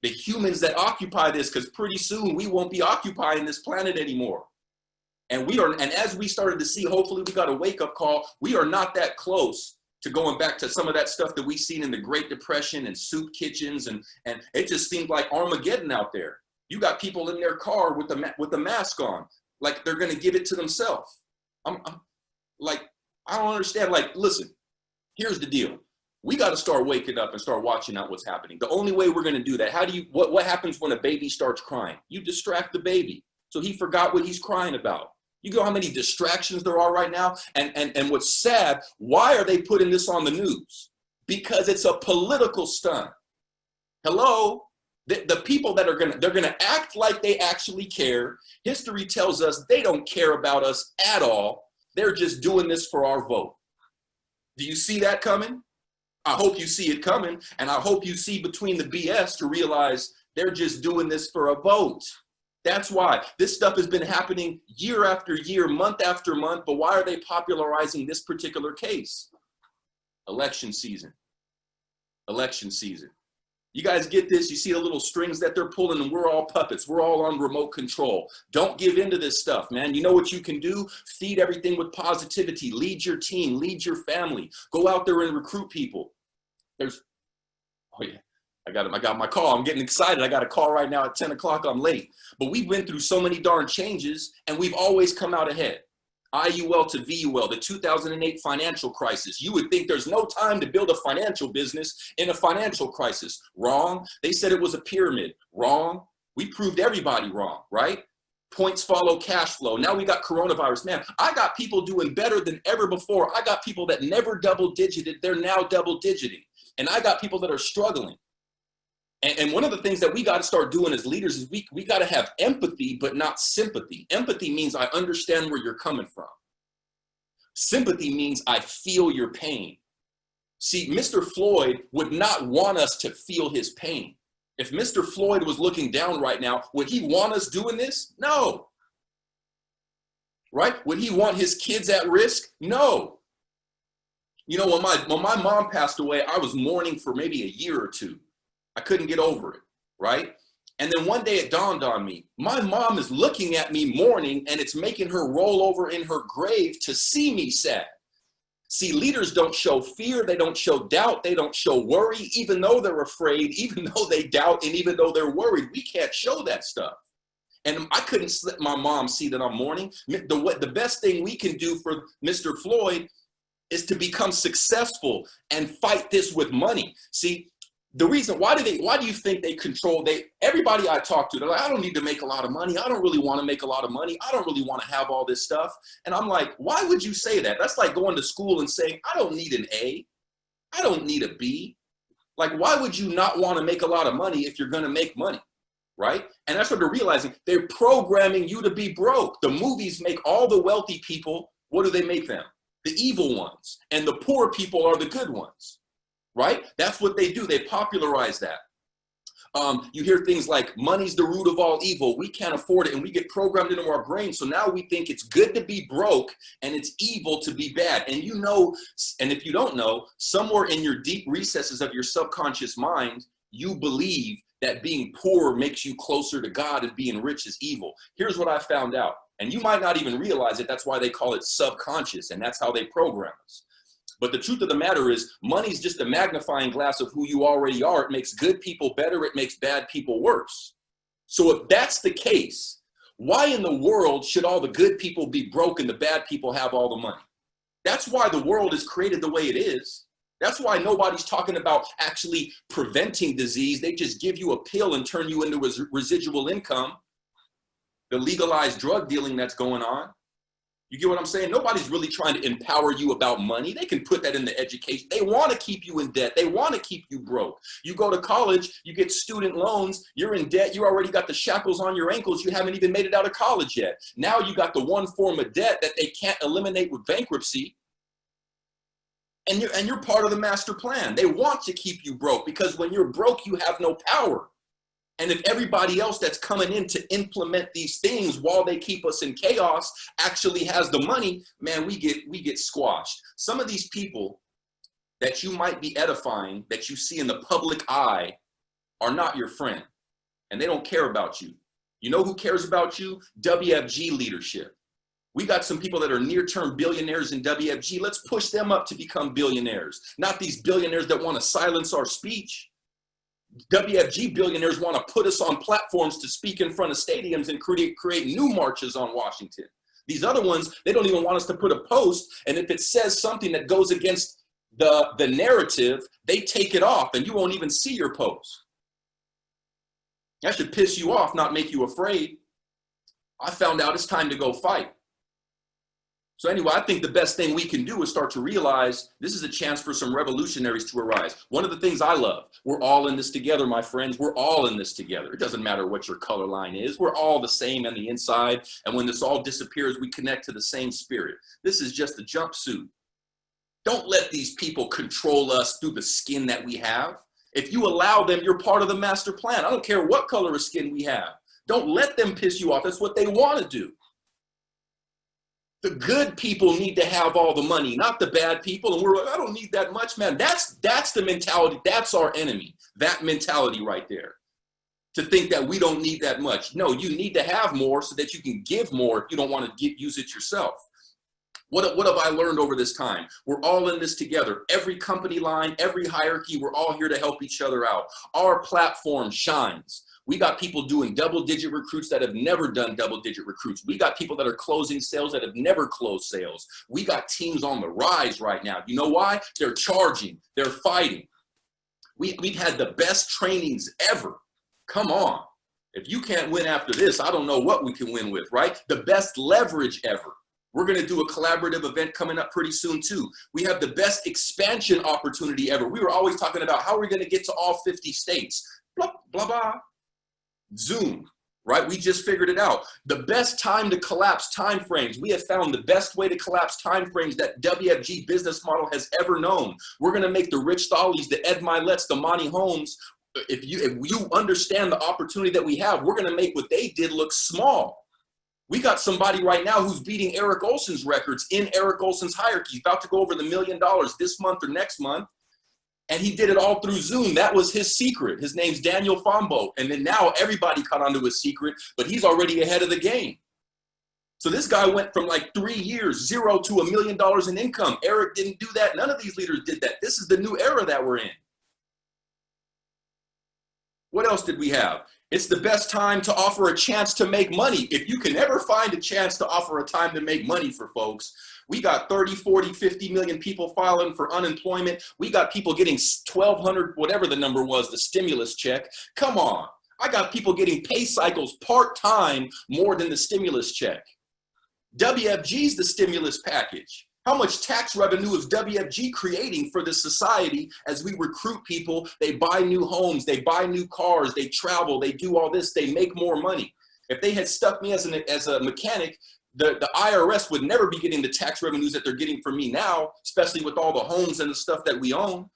the humans that occupy this, because pretty soon we won't be occupying this planet anymore. And as we started to see, hopefully we got a wake-up call. We are not that close to going back to some of that stuff that we seen in the Great Depression and soup kitchens, and it just seemed like Armageddon out there. You got people in their car with the mask on, like they're going to give it to themselves. I'm like, I don't understand. Like, listen, here's the deal. We got to start waking up and start watching out what's happening. The only way we're going to do that, what happens when a baby starts crying? You distract the baby. So he forgot what he's crying about. You know how many distractions there are right now? And what's sad, why are they putting this on the news? Because it's a political stunt. Hello? The people that they're gonna act like they actually care. History tells us they don't care about us at all. They're just doing this for our vote. Do you see that coming? I hope you see it coming, and I hope you see between the BS to realize they're just doing this for a vote. That's why this stuff has been happening year after year, month after month, but why are they popularizing this particular case? Election season. Election season. You guys get this? You see the little strings that they're pulling, and we're all puppets. We're all on remote control. Don't give into this stuff, man. You know what you can do? Feed everything with positivity. Lead your team. Lead your family. Go out there and recruit people. Oh yeah, I got my call. I'm getting excited. I got a call right now at 10 o'clock. I'm late. But we've been through so many darn changes, and we've always come out ahead. IUL to VUL, the 2008 financial crisis. You would think there's no time to build a financial business in a financial crisis. Wrong. They said it was a pyramid. Wrong. We proved everybody wrong, right? Points follow cash flow. Now we got coronavirus. Man, I got people doing better than ever before. I got people that never double digited. They're now double digiting. And I got people that are struggling. And one of the things that we got to start doing as leaders is we got to have empathy, but not sympathy. Empathy means I understand where you're coming from. Sympathy means I feel your pain. See, Mr. Floyd would not want us to feel his pain. If Mr. Floyd was looking down right now, would he want us doing this? No. Right? Would he want his kids at risk? No. You know, when my mom passed away, I was mourning for maybe a year or two. I couldn't get over it, right? And then one day it dawned on me, my mom is looking at me mourning, and it's making her roll over in her grave to see me sad. See, leaders don't show fear, they don't show doubt, they don't show worry, even though they're afraid, even though they doubt, and even though they're worried. We can't show that stuff. And I couldn't let my mom see that I'm mourning. The best thing we can do for Mr. Floyd is to become successful and fight this with money. See, the reason, why do you think they control, everybody I talk to, they're like, I don't need to make a lot of money. I don't really want to make a lot of money. I don't really want to have all this stuff. And I'm like, why would you say that? That's like going to school and saying, I don't need an A. I don't need a B. Like, why would you not want to make a lot of money if you're going to make money? Right? And that's what they're realizing. They're programming you to be broke. The movies make all the wealthy people, what do they make them? The evil ones. And the poor people are the good ones. Right? That's what they do. They popularize that. You hear things like, money's the root of all evil. We can't afford it. And we get programmed into our brains. So now we think it's good to be broke and it's evil to be bad. And you know, and if you don't know, somewhere in your deep recesses of your subconscious mind, you believe that being poor makes you closer to God and being rich is evil. Here's what I found out. And you might not even realize it. That's why they call it subconscious. And that's how they program us. But the truth of the matter is, money's just a magnifying glass of who you already are. It makes good people better. It makes bad people worse. So if that's the case, why in the world should all the good people be broke and the bad people have all the money? That's why the world is created the way it is. That's why nobody's talking about actually preventing disease. They just give you a pill and turn you into residual income. The legalized drug dealing that's going on. You get what I'm saying? Nobody's really trying to empower you about money. They can put that in the education. They want to keep you in debt. They want to keep you broke. You go to college, you get student loans, you're in debt, you already got the shackles on your ankles, you haven't even made it out of college yet. Now you got the one form of debt that they can't eliminate with bankruptcy. And you're part of the master plan. They want to keep you broke because when you're broke, you have no power. And if everybody else that's coming in to implement these things while they keep us in chaos actually has the money, man, we get squashed. Some of these people that you might be edifying, that you see in the public eye, are not your friend. And they don't care about you. You know who cares about you? WFG leadership. We got some people that are near-term billionaires in WFG. Let's push them up to become billionaires. Not these billionaires that want to silence our speech. WFG billionaires want to put us on platforms to speak in front of stadiums and create new marches on Washington. These other ones, they don't even want us to put a post. And if it says something that goes against the narrative, they take it off and you won't even see your post. That should piss you off, not make you afraid. I found out it's time to go fight. So anyway, I think the best thing we can do is start to realize this is a chance for some revolutionaries to arise. One of the things I love, we're all in this together, my friends. We're all in this together. It doesn't matter what your color line is. We're all the same on the inside. And when this all disappears, we connect to the same spirit. This is just a jumpsuit. Don't let these people control us through the skin that we have. If you allow them, you're part of the master plan. I don't care what color of skin we have. Don't let them piss you off. That's what they want to do. The good people need to have all the money, not the bad people. And we're like, I don't need that much, man. That's the mentality. That's our enemy. That mentality right there. To think that we don't need that much. No, you need to have more so that you can give more if you don't want to use it yourself. What have I learned over this time? We're all in this together. Every company line, every hierarchy, we're all here to help each other out. Our platform shines. We got people doing double-digit recruits that have never done double-digit recruits. We got people that are closing sales that have never closed sales. We got teams on the rise right now. You know why? They're charging. They're fighting. We've had the best trainings ever. Come on. If you can't win after this, I don't know what we can win with, right? The best leverage ever. We're going to do a collaborative event coming up pretty soon, too. We have the best expansion opportunity ever. We were always talking about how we're going to get to all 50 states. Blah, blah, blah. Zoom, right? We just figured it out. The best time to collapse timeframes. We have found the best way to collapse timeframes that WFG business model has ever known. We're going to make the Rich Thales, the Ed Milet's, the Monty Holmes. If you understand the opportunity that we have, we're going to make what they did look small. We got somebody right now who's beating Eric Olson's records in Eric Olson's hierarchy. He's about to go over the $1 million this month or next month. And he did it all through Zoom. That was his secret. His name's Daniel Fombo. And then now everybody caught onto his secret, but he's already ahead of the game. So this guy went from like 3 years, 0 to $1 million in income. Eric didn't do that. None of these leaders did that. This is the new era that we're in. What else did we have? It's the best time to offer a chance to make money. If you can ever find a chance to offer a time to make money for folks, we got 30, 40, 50 million people filing for unemployment. We got people getting 1,200, whatever the number was, the stimulus check. Come on. I got people getting pay cycles part-time more than the stimulus check. WFG's the stimulus package. How much tax revenue is WFG creating for the society as we recruit people? They buy new homes, they buy new cars, they travel, they do all this, they make more money. If they had stuck me as a mechanic, the IRS would never be getting the tax revenues that they're getting from me now, especially with all the homes and the stuff that we own.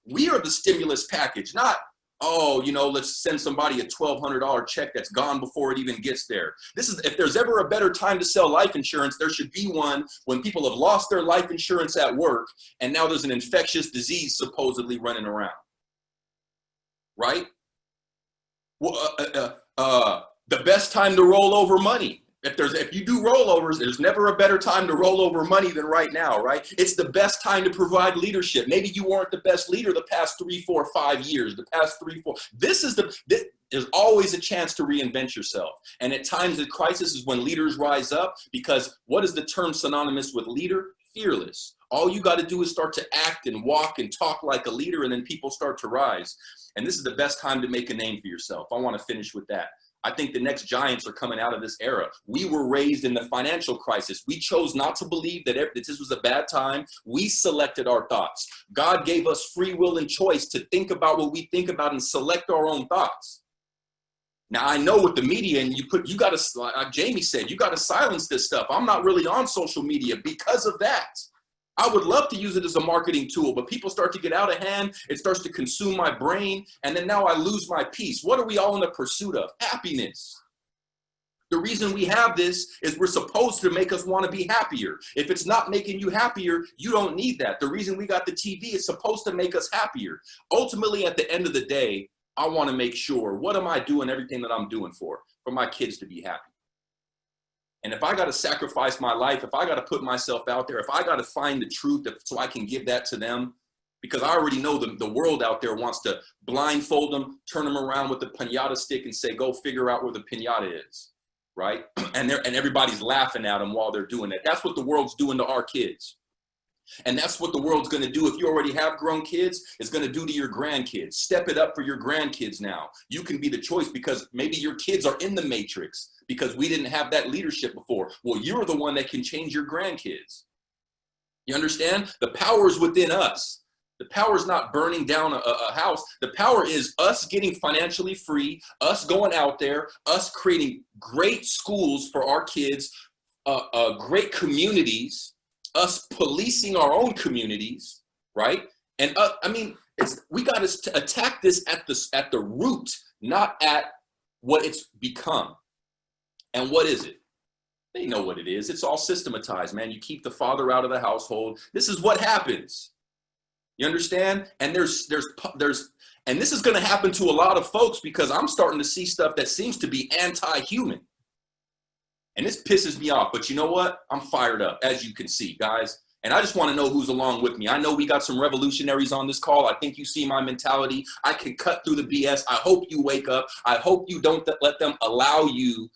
We are the stimulus package, not, oh, you know, let's send somebody a $1,200 check that's gone before it even gets there. This is, if there's ever a better time to sell life insurance, there should be one when people have lost their life insurance at work and now there's an infectious disease supposedly running around, right? Well, the best time to roll over money. If you do rollovers, there's never a better time to roll over money than right now, right? It's the best time to provide leadership. Maybe you weren't the best leader the past 3, 4, 5 years, the past 3, 4. There's always a chance to reinvent yourself. And at times of crisis is when leaders rise up, because what is the term synonymous with leader? Fearless. All you got to do is start to act and walk and talk like a leader, and then people start to rise. And this is the best time to make a name for yourself. I want to finish with that. I think the next giants are coming out of this era. We were raised in the financial crisis. We chose not to believe that this was a bad time. We selected our thoughts. God gave us free will and choice to think about what we think about and select our own thoughts. Now, I know with the media, and you got to, like Jamie said, you got to silence this stuff. I'm not really on social media because of that. I would love to use it as a marketing tool, but people start to get out of hand. It starts to consume my brain. And then now I lose my peace. What are we all in the pursuit of? Happiness. The reason we have this is we're supposed to make us want to be happier. If it's not making you happier, you don't need that. The reason we got the TV is supposed to make us happier. Ultimately, at the end of the day, I want to make sure, what am I doing everything that I'm doing for my kids to be happy? And if I got to sacrifice my life, if I got to put myself out there, if I got to find the truth so I can give that to them, because I already know the world out there wants to blindfold them, turn them around with the piñata stick and say, go figure out where the piñata is, right? And everybody's laughing at them while they're doing it. That's what the world's doing to our kids. And that's what the world's going to do. If you already have grown kids, it's going to do to your grandkids. Step it up for your grandkids now. You can be the choice, because maybe your kids are in the matrix because we didn't have that leadership before. Well, you're the one that can change your grandkids. You understand? The power is within us. The power is not burning down a house. The power is us getting financially free, us going out there, us creating great schools for our kids, great communities, us policing our own communities, right? And I mean, we got to attack this at the root, not at what it's become. And what is it? They know what it is. It's all systematized, man. You keep the father out of the household. This is what happens. You understand? And and this is going to happen to a lot of folks, because I'm starting to see stuff that seems to be anti-human. And this pisses me off, but you know what? I'm fired up, as you can see, guys. And I just want to know who's along with me. I know we got some revolutionaries on this call. I think you see my mentality. I can cut through the BS. I hope you wake up. I hope you don't let them allow you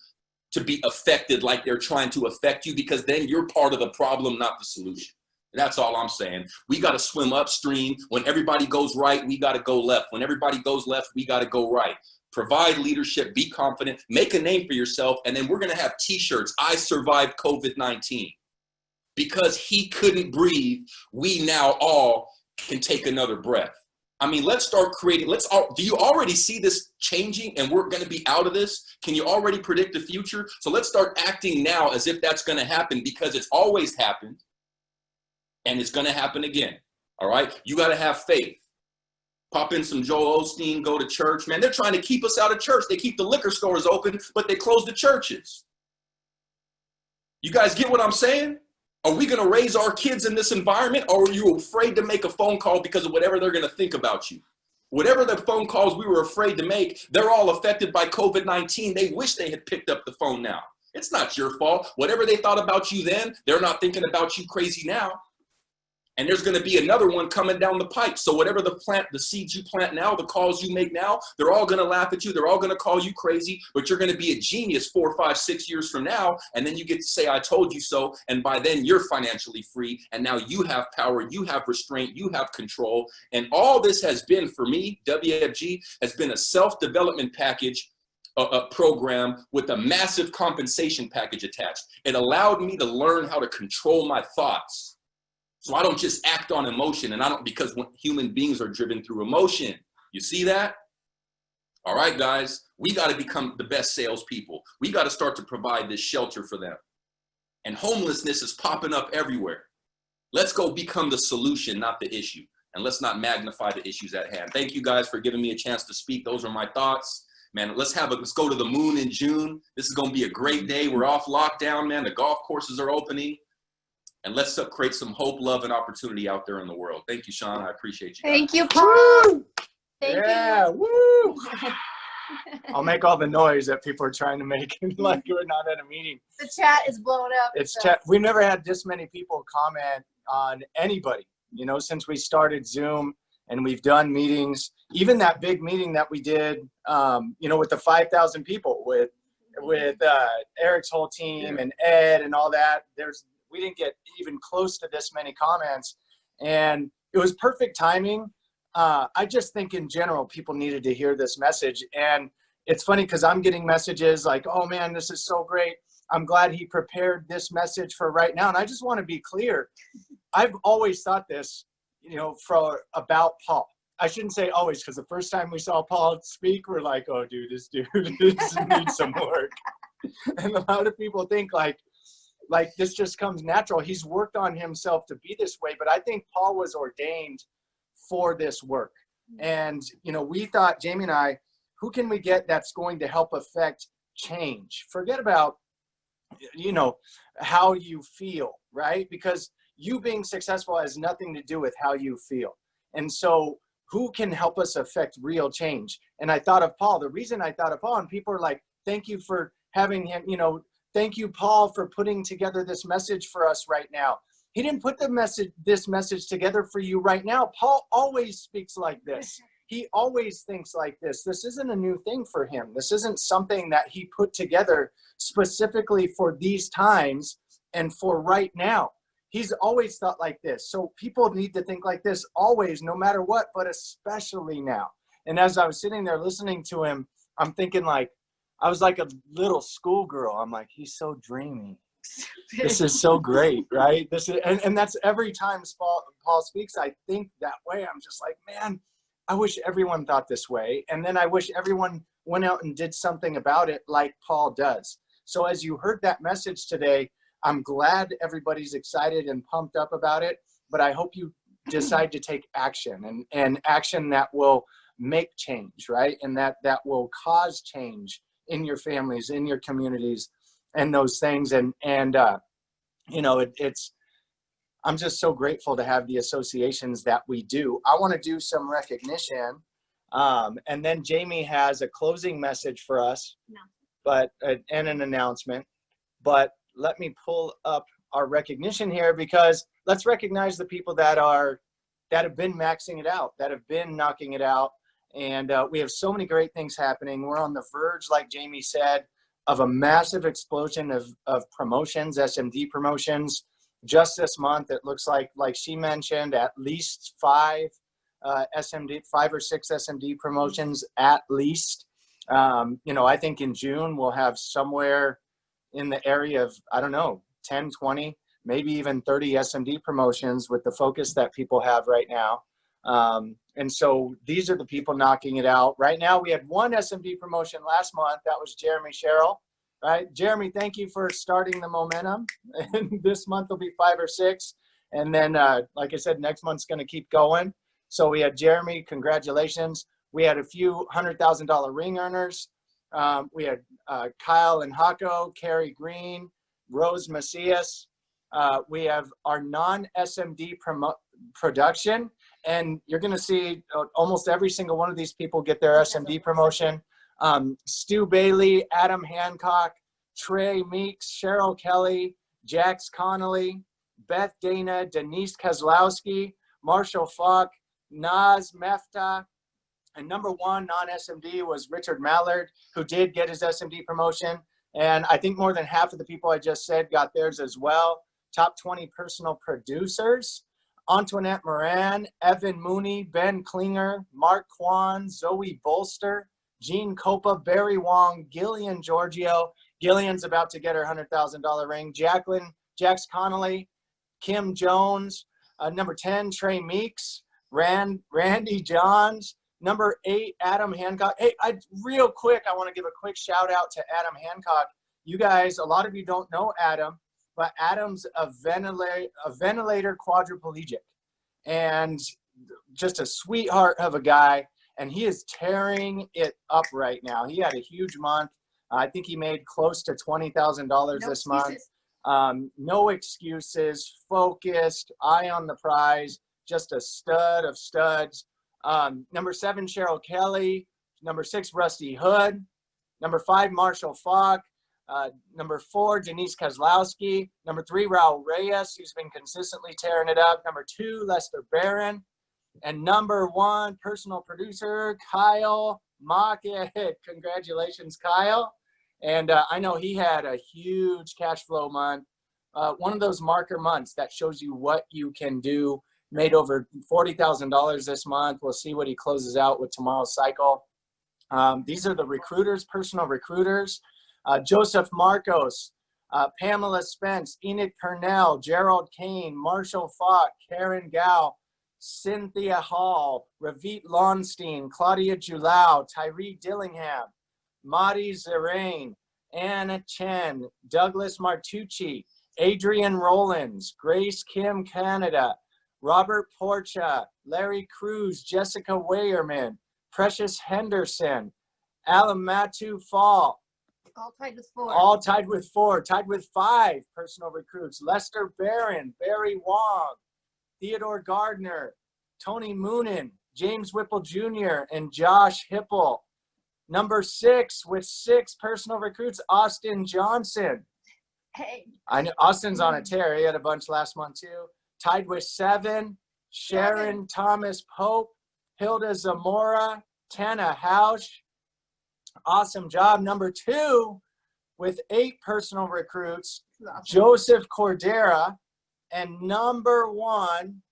to be affected like they're trying to affect you, because then you're part of the problem, not the solution. That's all I'm saying. We got to swim upstream. When everybody goes right, we got to go left. When everybody goes left, we got to go right. Provide leadership, be confident, make a name for yourself, and then we're going to have t-shirts. I survived COVID-19. Because he couldn't breathe, we now all can take another breath. I mean, let's start creating, do you already see this changing and we're going to be out of this? Can you already predict the future? So let's start acting now as if that's going to happen, because it's always happened and it's going to happen again. All right. You got to have faith. Pop in some Joel Osteen, go to church. Man, they're trying to keep us out of church. They keep the liquor stores open, but they close the churches. You guys get what I'm saying? Are we going to raise our kids in this environment, or are you afraid to make a phone call because of whatever they're going to think about you? Whatever the phone calls we were afraid to make, they're all affected by COVID-19. They wish they had picked up the phone now. It's not your fault. Whatever they thought about you then, they're not thinking about you crazy now. And there's going to be another one coming down the pipe. So whatever the seeds you plant now, the calls you make now, they're all going to laugh at you. They're all going to call you crazy, but you're going to be a genius 4, 5, 6 years from now. And then you get to say, I told you so. And by then you're financially free. And now you have power, you have restraint, you have control. And all this has been, for me, WFG has been a self-development package, a program with a massive compensation package attached. It allowed me to learn how to control my thoughts. So I don't just act on emotion, and I don't, because human beings are driven through emotion. You see that? All right, guys, we got to become the best salespeople. We got to start to provide this shelter for them. And homelessness is popping up everywhere. Let's go become the solution, not the issue. And let's not magnify the issues at hand. Thank you guys for giving me a chance to speak. Those are my thoughts. Man, let's go to the moon in June. This is going to be a great day. We're off lockdown, man. The golf courses are opening. And let's create some hope, love, and opportunity out there in the world. Thank you, Sean. I appreciate you guys. Thank you, Paul. Thank yeah, you. woo! I'll make all the noise that people are trying to make like we're not at a meeting. The chat is blowing up. It's chat. We never had this many people comment on anybody, you know, since we started Zoom, and we've done meetings. Even that big meeting that we did, you know, with the 5,000 people with Eric's whole team and Ed and all that. We didn't get even close to this many comments, and it was perfect timing. I just think in general, people needed to hear this message. And it's funny because I'm getting messages like, oh man, this is so great. I'm glad he prepared this message for right now. And I just want to be clear. I've always thought this, you know, about Paul. I shouldn't say always, because the first time we saw Paul speak, we're like, oh dude, this needs some work. And a lot of people think like this just comes natural. He's worked on himself to be this way, but I think Paul was ordained for this work. And, you know, we thought, Jamie and I, who can we get that's going to help affect change? Forget about, you know, how you feel, right? Because you being successful has nothing to do with how you feel. And so who can help us affect real change? And I thought of Paul. The reason I thought of Paul, and people are like, thank you for having him, you know, thank you, Paul, for putting together this message for us right now. He didn't put this message together for you right now. Paul always speaks like this. He always thinks like this. This isn't a new thing for him. This isn't something that he put together specifically for these times and for right now. He's always thought like this. So people need to think like this always, no matter what, but especially now. And as I was sitting there listening to him, I'm thinking like, I was like a little schoolgirl. I'm like, he's so dreamy. This is so great, right? This is, and that's every time Paul speaks, I think that way. I'm just like, man, I wish everyone thought this way. And then I wish everyone went out and did something about it like Paul does. So as you heard that message today, I'm glad everybody's excited and pumped up about it, but I hope you decide to take action and action that will make change, right? And that will cause change in your families, in your communities, and those things. And you know, I'm just so grateful to have the associations that we do. I want to do some recognition. And then Jamie has a closing message for us, and an announcement. But let me pull up our recognition here, because let's recognize the people that have been maxing it out, that have been knocking it out. And we have so many great things happening. We're on the verge, like Jamie said, of a massive explosion of promotions, SMD promotions. Just this month, it looks like she mentioned, at least 5 or 6 SMD promotions, at least. You know, I think in June, we'll have somewhere in the area of, I don't know, 10, 20, maybe even 30 SMD promotions with the focus that people have right now. And so these are the people knocking it out. Right now, we had 1 SMD promotion last month. That was Jeremy Sherrill, right? Jeremy, thank you for starting the momentum. And this month will be 5 or 6. And then, like I said, next month's going to keep going. So we had Jeremy, congratulations. We had a few $100,000 ring earners. We had Kyle and Hako, Carrie Green, Rose Macias. We have our non-SMD production. And you're going to see almost every single one of these people get their SMD promotion. Stu Bailey, Adam Hancock, Trey Meeks, Cheryl Kelly, Jax Connolly, Beth Dana, Denise Kozlowski, Marshall Falk, Naz Mefta. And number 1 non-SMD was Richard Mallard, who did get his SMD promotion. And I think more than half of the people I just said got theirs as well. Top 20 personal producers: Antoinette Moran, Evan Mooney, Ben Klinger, Mark Kwan, Zoe Bolster, Jean Copa, Barry Wong, Gillian Giorgio. Gillian's about to get her $100,000 ring. Jax Connolly, Kim Jones, number 10, Trey Meeks, Randy Johns, number 8, Adam Hancock. Hey, real quick, I want to give a quick shout out to Adam Hancock. You guys, a lot of you don't know Adam, but Adam's a ventilator quadriplegic and just a sweetheart of a guy. And he is tearing it up right now. He had a huge month. I think he made close to $20,000 this month. No excuses, focused, eye on the prize, just a stud of studs. Number 7, Cheryl Kelly. Number 6, Rusty Hood. Number 5, Marshall Falk. Number 4, Denise Kozlowski. Number 3, Raul Reyes, who's been consistently tearing it up. Number 2, Lester Barron. And number 1, personal producer, Kyle Mockett. Congratulations, Kyle. And I know he had a huge cash flow month. One of those marker months that shows you what you can do. Made over $40,000 this month. We'll see what he closes out with tomorrow's cycle. These are the recruiters, personal recruiters. Joseph Marcos, Pamela Spence, Enid Purnell, Gerald Kane, Marshall Falk, Karen Gao, Cynthia Hall, Ravit Lonstein, Claudia Julau, Tyree Dillingham, Madi Zerain, Anna Chen, Douglas Martucci, Adrian Rollins, Grace Kim Canada, Robert Porcha, Larry Cruz, Jessica Weyerman, Precious Henderson, Alamatu Fall. All tied with 4. All tied with 4. Tied with 5 personal recruits: Lester Barron, Barry Wong, Theodore Gardner, Tony Moonen, James Whipple Jr., and Josh Hipple. Number 6 with 6 personal recruits, Austin Johnson. Hey. I know Austin's on a tear. He had a bunch last month too. Tied with 7, Sharon Thomas Pope, Hilda Zamora, Tana Hausch. Awesome job. Number 2 with 8 personal recruits, Joseph Cordera. And number 1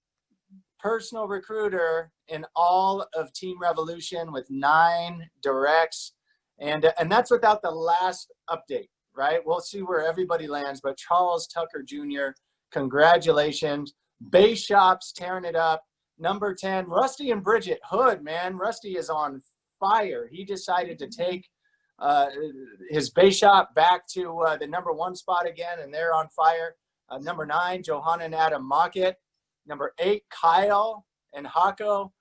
personal recruiter in all of Team Revolution with 9 directs. And that's without the last update, right? We'll see where everybody lands. But Charles Tucker Jr., congratulations. Base Shops tearing it up. Number 10, Rusty and Bridget Hood, man. Rusty is on fire. He decided to take his base shop back to the number 1 spot again, and they're on fire. Number 9, Johanna and Adam Mockett. Number 8, Kyle and Hako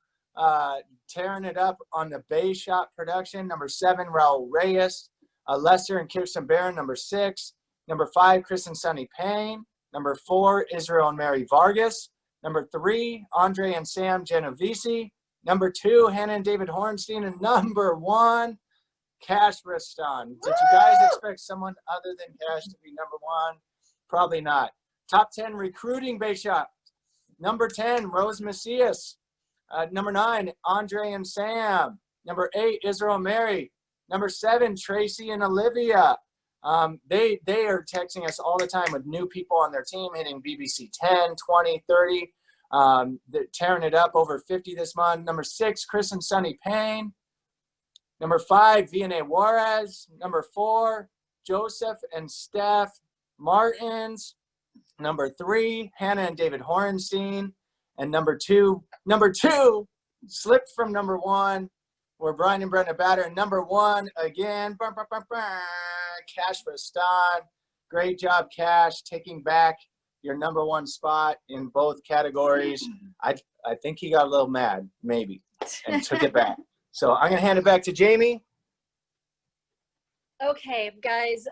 tearing it up on the base shop production. Number 7, Raul Reyes. Lester and Kirsten Barron, number 6. Number 5, Chris and Sunny Payne. Number 4, Israel and Mary Vargas. Number 3, Andre and Sam Genovese. Number 2, Hannah and David Hornstein. And number 1, Cash Riston. Did you guys expect someone other than Cash to be number 1? Probably not. Top 10 recruiting base shop. Number 10, Rose Macias. Number 9, Andre and Sam. Number 8, Israel and Mary. Number 7, Tracy and Olivia. They are texting us all the time with new people on their team, hitting BBC 10, 20, 30. They're tearing it up, over 50 this month. Number 6, Chris and Sunny Payne. Number 5, Vianney Juarez. Number 4, Joseph and Steph Martins. Number 3, Hannah and David Horenstein. And number 2 slipped from number 1. We're Brian and Brenda Batter. And number 1 again, Cash Riston. Great job, Cash, taking back your number 1 spot in both categories. I think he got a little mad, maybe, and took it back. So I'm gonna hand it back to Jamie. Okay, guys.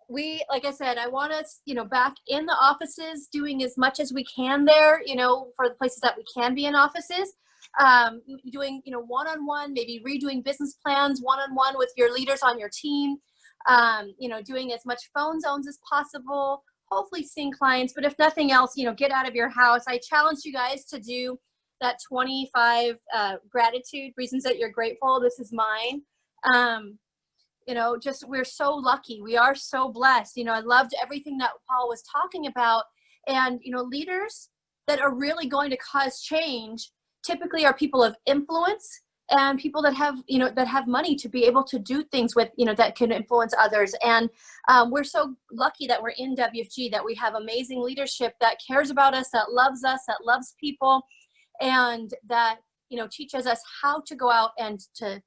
We, like I said, I want us, back in the offices, doing as much as we can there, for the places that we can be in offices. Doing, one-on-one, maybe redoing business plans one-on-one with your leaders on your team. Doing as much phone zones as possible, hopefully seeing clients. But if nothing else, get out of your house. I challenge you guys to do that 25 gratitude reasons that you're grateful. This is mine. Just we're so lucky. We are so blessed. I loved everything that Paul was talking about. And, leaders that are really going to cause change typically are people of influence and people that have, that have money to be able to do things with, that can influence others. And we're so lucky that we're in WFG, that we have amazing leadership that cares about us, that loves people, and that, teaches us how to go out and to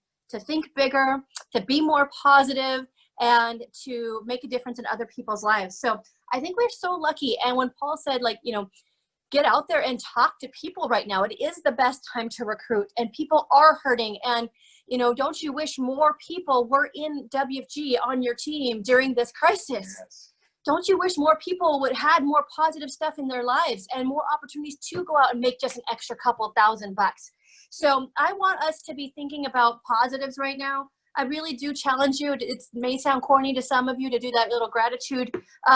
think bigger, to be more positive, and to make a difference in other people's lives. So I think we're so lucky. And when Paul said, get out there and talk to people right now, it is the best time to recruit, and people are hurting. And, don't you wish more people were in WFG on your team during this crisis? Yes. Don't you wish more people had more positive stuff in their lives and more opportunities to go out and make just an extra couple $1,000 bucks? So I want us to be thinking about positives right now. I really do challenge you. It may sound corny to some of you to do that little gratitude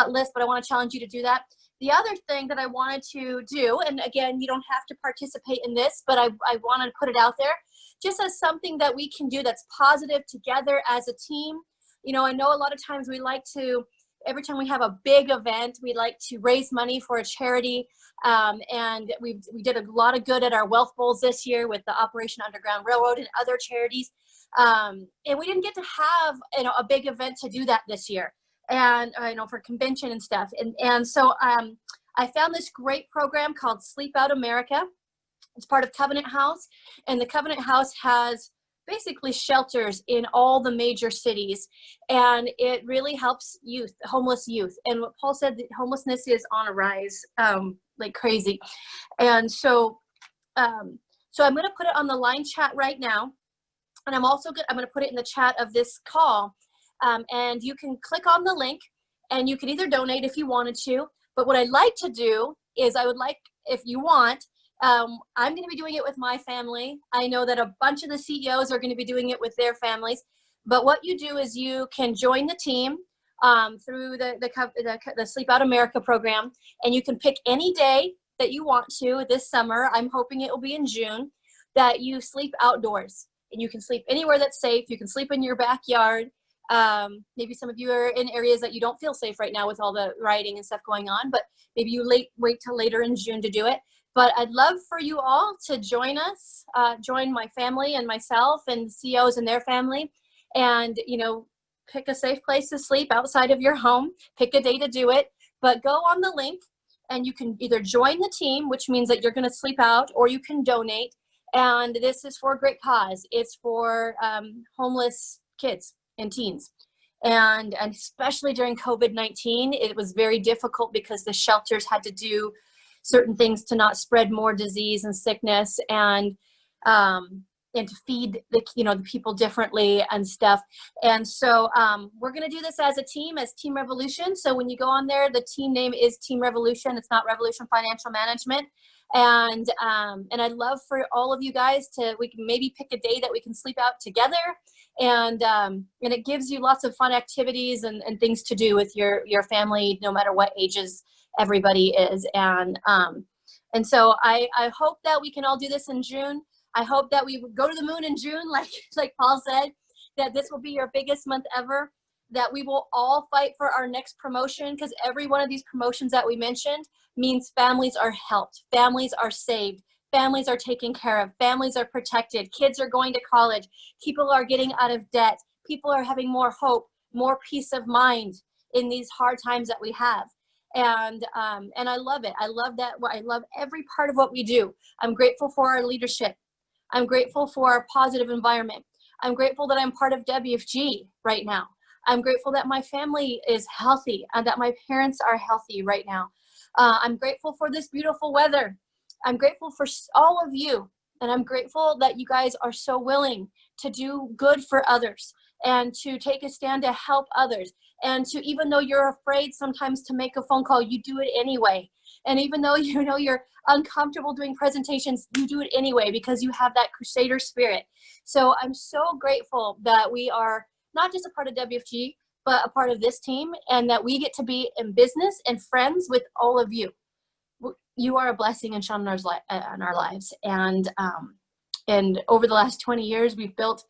list, but I want to challenge you to do that. The other thing that I wanted to do, and again, you don't have to participate in this, but I wanted to put it out there just as something that we can do that's positive together as a team. I know a lot of times we like to, every time we have a big event, we like to raise money for a charity. And we did a lot of good at our Wealth Bowls this year with the Operation Underground Railroad and other charities. And we didn't get to have, a big event to do that this year. And, for convention and stuff. And so I found this great program called Sleep Out America. It's part of Covenant House. And the Covenant House has basically shelters in all the major cities, and it really helps homeless youth. And what Paul said, that homelessness is on a rise like crazy. And so I'm going to put it on the line chat right now, and I'm going to put it in the chat of this call, and you can click on the link, and you can either donate if you wanted to. But what I'd like to do is, I would like, if you want, I'm going to be doing it with my family. I know that a bunch of the CEOs are going to be doing it with their families. But what you do is you can join the team through the Sleep Out America program, and you can pick any day that you want to this summer. I'm hoping it will be in June, that you sleep outdoors. And you can sleep anywhere that's safe. You can sleep in your backyard. Maybe some of you are in areas that you don't feel safe right now with all the rioting and stuff going on, but maybe you wait till later in June to do it. But I'd love for you all to join us, join my family and myself and CEOs and their family, and, pick a safe place to sleep outside of your home, pick a day to do it, but go on the link and you can either join the team, which means that you're going to sleep out, or you can donate. And this is for a great cause. It's for homeless kids and teens. And especially during COVID-19, it was very difficult because the shelters had to do certain things to not spread more disease and sickness, and to feed the people differently and stuff. And so we're going to do this as a team, as Team Revolution. So when you go on there, the team name is Team Revolution. It's not Revolution Financial Management. And I'd love for all of you guys we can maybe pick a day that we can sleep out together. And it gives you lots of fun activities and things to do with your family, no matter what ages everybody is. And so I hope that we can all do this in June. I hope that we go to the moon in June, like Paul said, that this will be your biggest month ever, that we will all fight for our next promotion, because every one of these promotions that we mentioned means families are helped, families are saved, families are taken care of, families are protected, kids are going to college, people are getting out of debt, people are having more hope, more peace of mind in these hard times that we have. And I love it. I love that. I love every part of what we do. I'm grateful for our leadership. I'm grateful for our positive environment. I'm grateful that I'm part of WFG right now. I'm grateful that my family is healthy and that my parents are healthy right now. I'm grateful for this beautiful weather. I'm grateful for all of you. And I'm grateful that you guys are so willing to do good for others and to take a stand to help others. And to, even though you're afraid sometimes to make a phone call, you do it anyway. And even though you're uncomfortable doing presentations, you do it anyway because you have that crusader spirit. So I'm so grateful that we are not just a part of WFG, but a part of this team, and that we get to be in business and friends with all of you. You are a blessing in Sean and our lives. And over the last 20 years, we've built,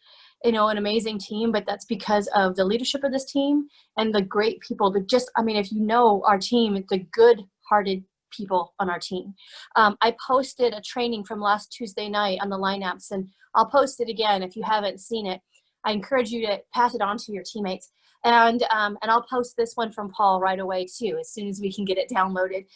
an amazing team, but that's because of the leadership of this team and the great people that if you know our team, the good-hearted people on our team. I posted a training from last Tuesday night on the lineups, and I'll post it again if you haven't seen it. I encourage you to pass it on to your teammates. And I'll post this one from Paul right away too, as soon as we can get it downloaded,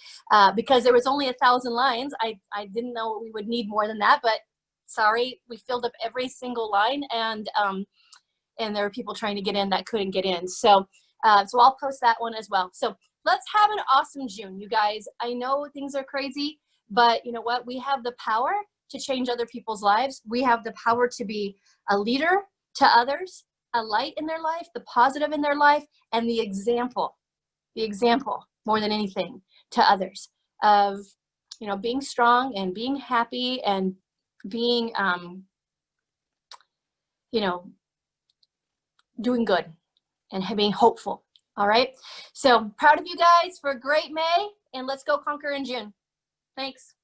because there was only 1,000 lines. I didn't know we would need more than that, but sorry, we filled up every single line, and there were people trying to get in that couldn't get in. So I'll post that one as well. So let's have an awesome June, you guys. I know things are crazy, but you know what? We have the power to change other people's lives. We have the power to be a leader to others, a light in their life, the positive in their life, and the example more than anything to others of, being strong and being happy and being, doing good and being hopeful. All right. So proud of you guys for a great May, and let's go conquer in June. Thanks.